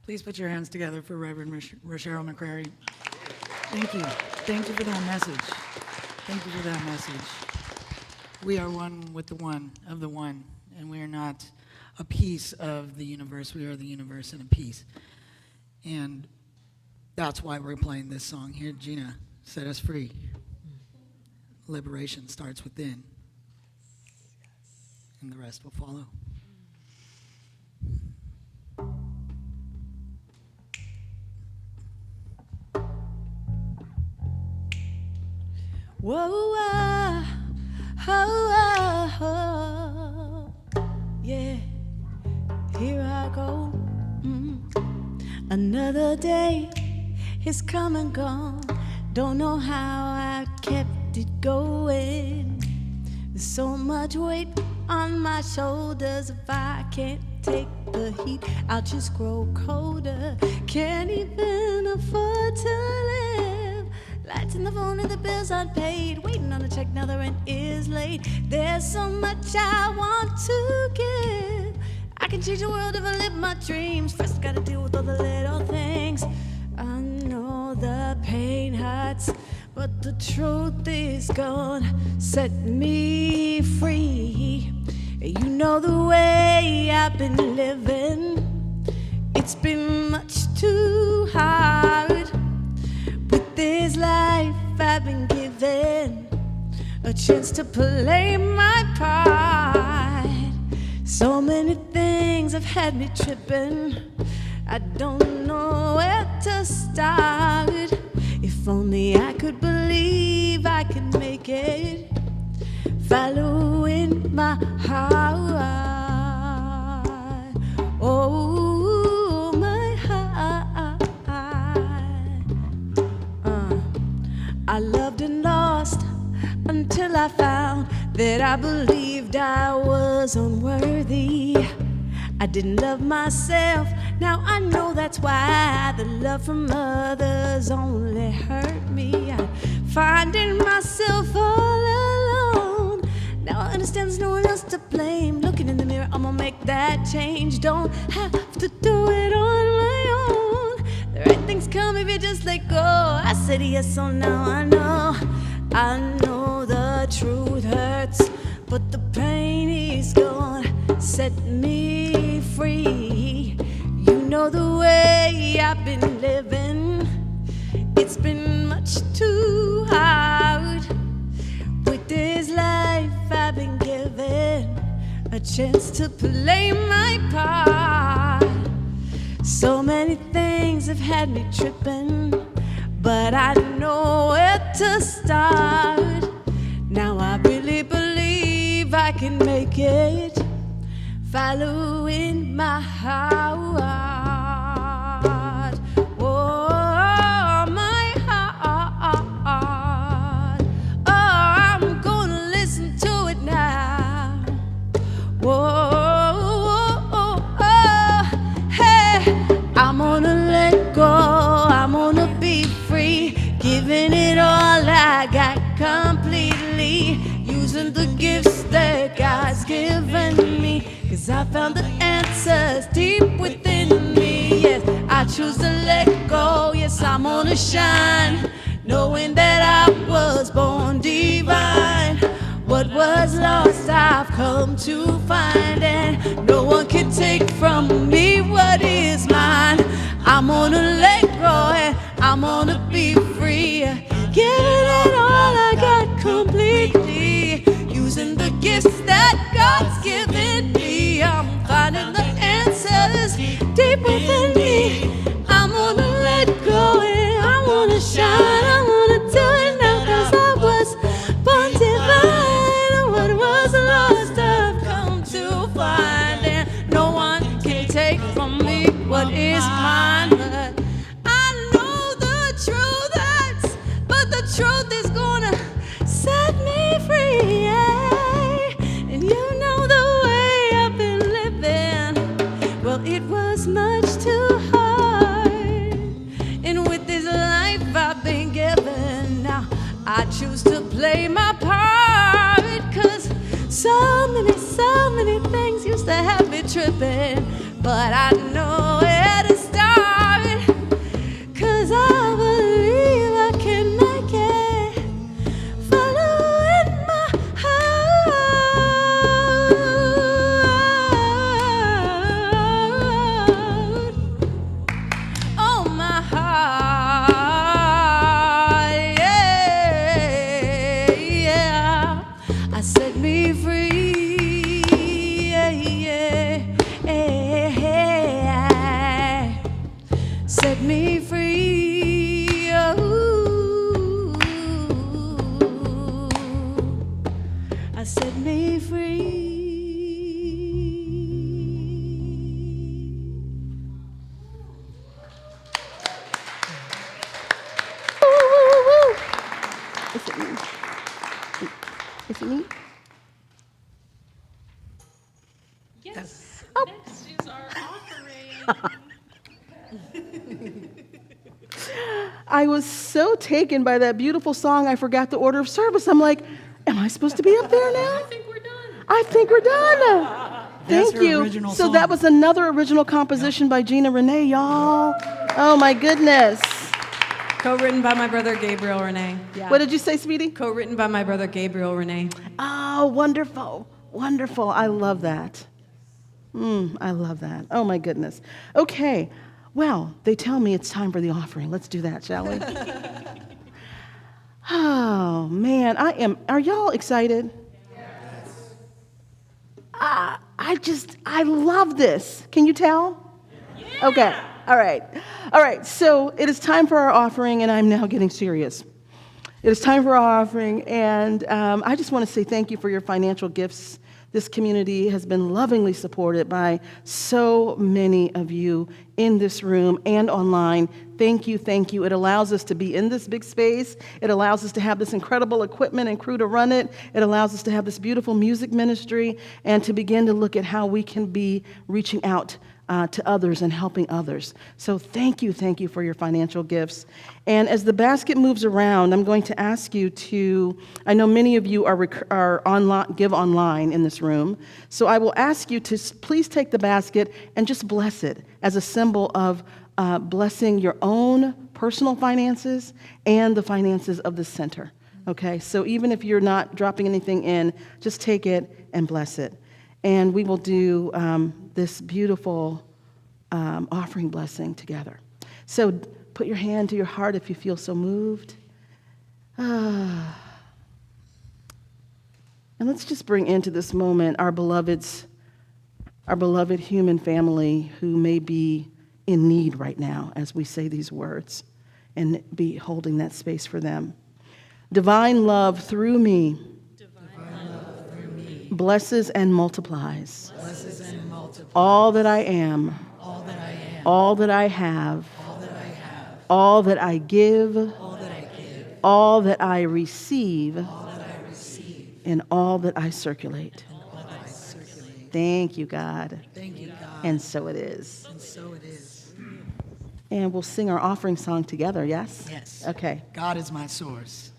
Please put your hands together for Reverend Rasheryl McCrary. Thank you. Thank you for that message. Thank you for that message. We are one with the one of the one, and we are not a piece of the universe. We are the universe in a piece. And that's why we're playing this song here. Gina, set us free. Liberation starts within, and the rest will follow. Whoa, yeah, here I go. Another day is come and gone. Don't know how I kept it going. There's so much weight on my shoulders. If I can't take the heat, I'll just grow colder. Can't even afford to live. Lights in the phone and the bills unpaid. Waiting on a check, now the rent is late. There's so much I want to give. I can change the world if I live my dreams. First I gotta deal with all the little things. I know the pain hurts, but the truth is gonna set me free. You know the way I've been living. It's been much too hard. I've been given a chance to play my part. So many things have had me tripping. I don't know where to start. If only I could believe I can make it, following my heart. Oh, my heart. I loved and lost until I found that I believed I was unworthy. I didn't love myself, now I know that's why the love from others only hurt me. I'm finding myself all alone. Now I understand there's no one else to blame. Looking in the mirror, I'm gonna make that change. Don't have to do it on my own. The right things come if you just let go. I said yes, so now I know the truth hurts, but the pain is gone. Set me free. You know the way I've been living. It's been much too hard. With this life I've been given a chance to play my part. So many things have had me tripping, but I know where to start. Now I really believe I can make it, following my heart. Oh, my heart. Oh, I'm gonna listen to it now. Whoa, hey, I'm gonna let go. I'm gonna be free, giving it all I got completely, using the gifts that God's given me. 'Cause I found the answers deep within me. Yes, I choose to let go. Yes, I'm gonna shine, knowing that I was born divine. What was lost I've come to find, and no one can take from me what is mine. I'm gonna let go and I'm gonna be free, giving it all I got completely, using the gifts that God's given me. I'm finding the answers deep within me. I'm gonna let go and I wanna shine. I wanna do it now 'cause I was born divine. What was lost I've come to find, and no one can take from me what is mine. But I know the truth hurts, but the truth is gonna set me free. Yeah. And you know the way I've been living, well, it was much too hard. And with this life I've been given, now I choose to play my part. 'Cause so many things used to have me tripping, but I know where to start. 'Cause I believe I can make it, following my heart. Oh, my heart, yeah, yeah. I set me free, yeah, yeah, yeah. Set me free, oh. I set me free. Is it me? Is it me? Yes. Next is our offering. I was so taken by that beautiful song, I forgot the order of service. I'm like, am I supposed to be up there now? I think we're done. I think we're done. Thank her you. original So song. that was another original composition by Gina Renee, y'all. Oh my goodness. Co-written by my brother Gabriel Renee. Yeah. What did you say, sweetie? Co-written by my brother Gabriel Renee. Oh, wonderful. Wonderful. I love that. I love that. Oh my goodness. Okay. Well, they tell me it's time for the offering. Let's do that, shall we? Oh, man, are y'all excited? I love this. Can you tell? Okay, all right. All right, so it is time for our offering, and I'm now getting serious. It is time for our offering, and I just want to say thank you for your financial gifts. This community has been lovingly supported by so many of you in this room and online. Thank you, thank you. It allows us to be in this big space. It allows us to have this incredible equipment and crew to run it. It allows us to have this beautiful music ministry and to begin to look at how we can be reaching out to others and helping others. So thank you for your financial gifts. And as the basket moves around, I'm going to ask you to, I know many of you are online, give online in this room, so I will ask you to please take the basket and just bless it as a symbol of blessing your own personal finances and the finances of the center. Okay, so even if you're not dropping anything in, just take it and bless it. And we will do this beautiful offering blessing together. So put your hand to your heart if you feel so moved. And let's just bring into this moment our beloved human family who may be in need right now as we say these words and be holding that space for them. Divine love through me blesses and multiplies all that I am, all that I have, all that I give, all that I receive, and all that I circulate. Thank you, God. And so it is. And we'll sing our offering song together, yes? Yes. Okay. God is my source.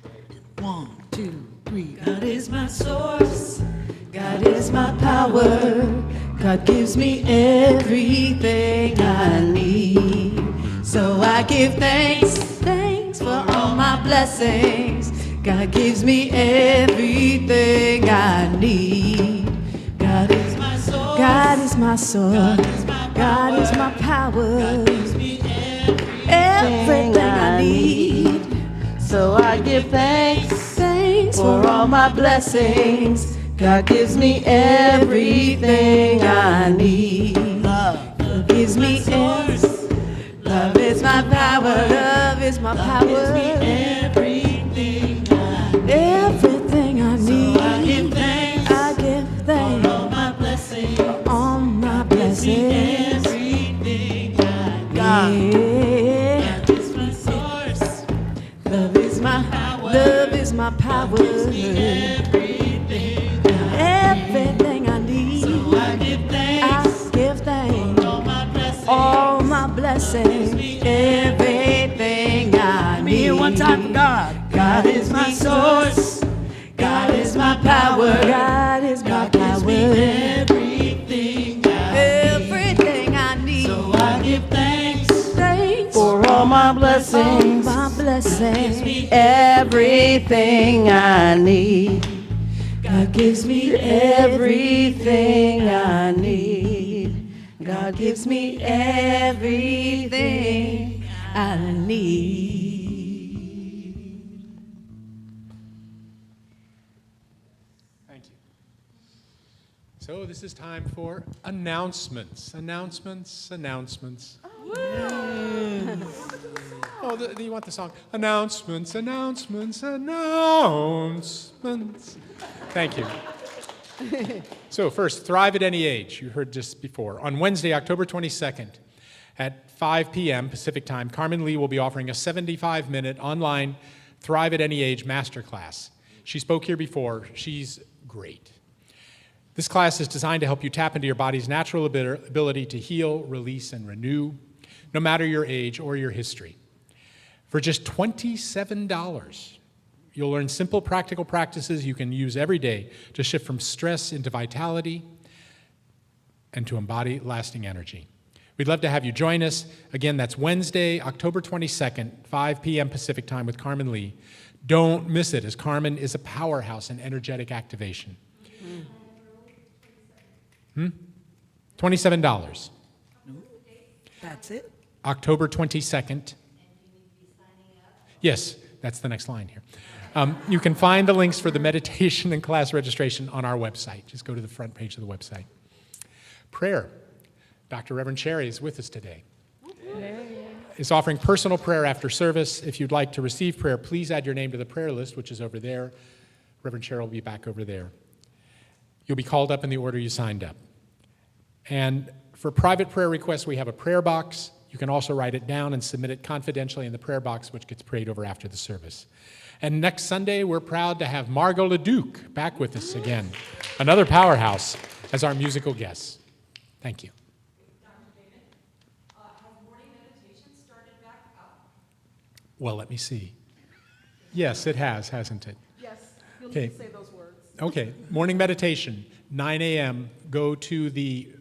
1, 2, 3. God is my source. God is my power. God gives me everything I need. So I give thanks for all my blessings. God gives me everything I need. God is my source. God is my source. God is my power. God gives me everything I need. So I give thanks for all my blessings. God gives me everything I need. Love gives me love is my power. Love is my power. God gives me everything I need. So I give thanks. For all my blessings. For all my blessings. Everything I need. God is my source. Love is my power. Love is my power. Everything I need. So I give thanks. All my blessings. Everything I need. Me one time for God. God is my source. God is my power. God is my power. Everything I need. So I give thanks for all my blessings. All my blessings. Everything I need. God gives me everything I need. God gives me everything I need. Thank you. So this is time for announcements. Announcements. Oh, you want the song? Announcements. Thank you. So first, Thrive at Any Age. You heard this before. On Wednesday, October 22nd at 5 p.m. Pacific Time, Carmen Lee will be offering a 75-minute online Thrive at Any Age masterclass. She spoke here before. She's great. This class is designed to help you tap into your body's natural ability to heal, release, and renew, no matter your age or your history. For just $27, you'll learn simple, practical practices you can use every day to shift from stress into vitality and to embody lasting energy. We'd love to have you join us. Again, that's Wednesday, October 22nd, 5 p.m. Pacific Time with Carmen Lee. Don't miss it, as Carmen is a powerhouse in energetic activation. $27. That's it. October 22nd. Yes, that's the next line here. You can find the links for the meditation and class registration on our website. Just go to the front page of the website. Prayer. Dr. Reverend Sherry is with us today. Is offering personal prayer after service. If you'd like to receive prayer, please add your name to the prayer list, which is over there. Reverend Cheryl will be back over there. You'll be called up in the order you signed up. And for private prayer requests, we have a prayer box. You can also write it down and submit it confidentially in the prayer box, which gets prayed over after the service. And next Sunday, we're proud to have Margot LeDuc back with us again, another powerhouse, as our musical guest. Thank you. Well, let me see. Yes, it has, hasn't it? Yes, you'll Okay. need to say those words. Okay, morning meditation, 9 a.m. Go to the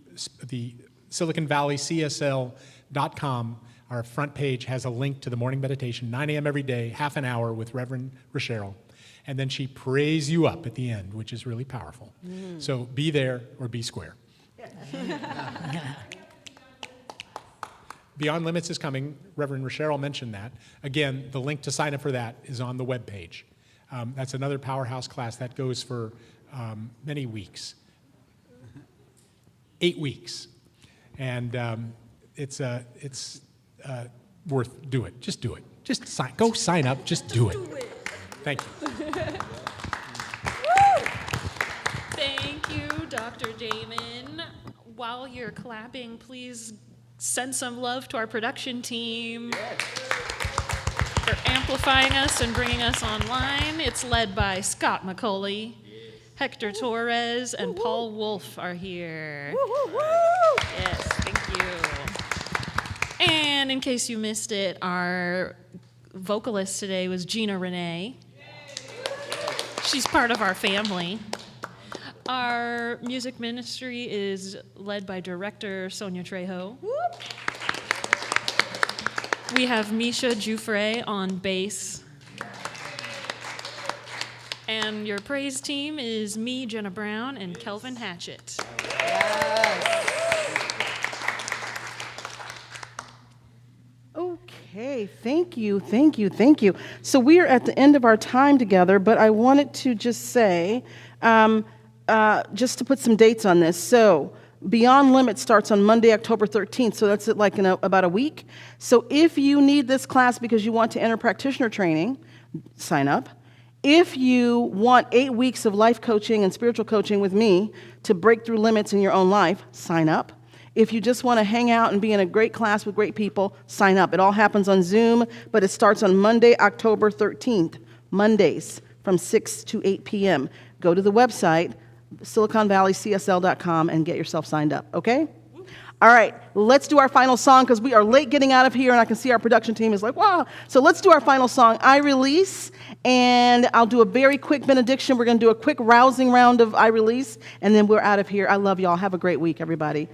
Silicon Valley CSL.com. Our front page has a link to the morning meditation, 9 a.m. every day, half an hour with Reverend Rasheryl. And then she prays you up at the end, which is really powerful. So be there or be square. Beyond Limits is coming. Reverend Rasheryl mentioned that. Again, the link to sign up for that is on the webpage. That's another powerhouse class that goes for many weeks. 8 weeks. And it's worth, do it. Just do it. Just go sign up. Just do it. Thank you. Thank you, Dr. Damon. While you're clapping, please send some love to our production team for amplifying us and bringing us online. It's led by Scott McCauley, Hector Torres, and Paul Wolf are here. Yes, thank you. And in case you missed it, our vocalist today was Gina Renee. She's part of our family. Our music ministry is led by director Sonia Trejo. We have Misha Jufre on bass. And your praise team is me, Jenna Brown, and Kelvin Hatchett. Okay, thank you, thank you, thank you. So we are at the end of our time together, but I wanted to just say, just to put some dates on this. So Beyond Limits starts on Monday, October 13th, so that's like in about a week. So if you need this class because you want to enter practitioner training, sign up. If you want 8 weeks of life coaching and spiritual coaching with me to break through limits in your own life, sign up. If you just want to hang out and be in a great class with great people, sign up. It all happens on Zoom, but it starts on Monday, October 13th, Mondays from 6 to 8 p.m. Go to the website, siliconvalleycsl.com, and get yourself signed up, okay? All right, let's do our final song because we are late getting out of here, and I can see our production team is like, wow. So let's do our final song, I Release, and I'll do a very quick benediction. We're going to do a quick rousing round of I Release, and then we're out of here. I love y'all. Have a great week, everybody.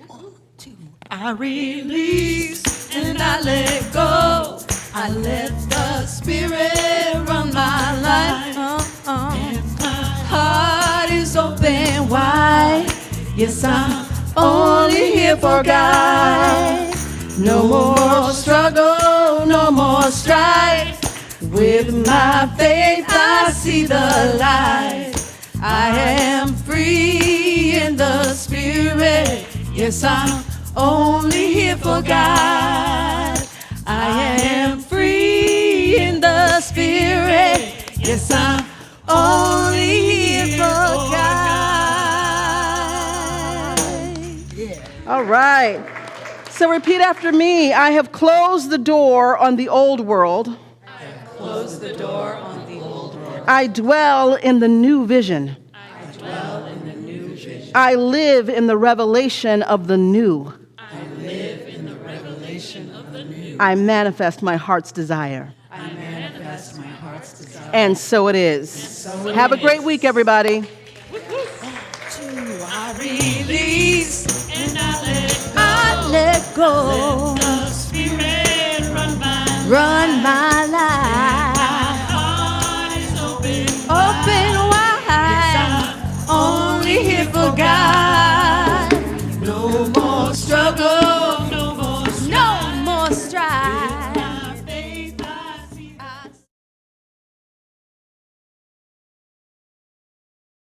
I release and I let go. I let the Spirit run my life. And my heart is open wide. Yes, I'm only here for God. No more struggle, no more strife. With my faith I see the light. I am free in the Spirit. Yes, I'm only here for God. I am free in the Spirit. Yes, I'm only here for God. All right. So repeat after me. I have closed the door on the old world. Close the door on the old world. I dwell in the new vision. I dwell in the new vision. I live in the revelation of the new. I live in the revelation of the new. I manifest my heart's desire. I manifest my heart's desire. And so it is. Have a great week, everybody. I release and I let go. Let the Spirit run my life. My heart is open wide. Yes, I'm only here for God.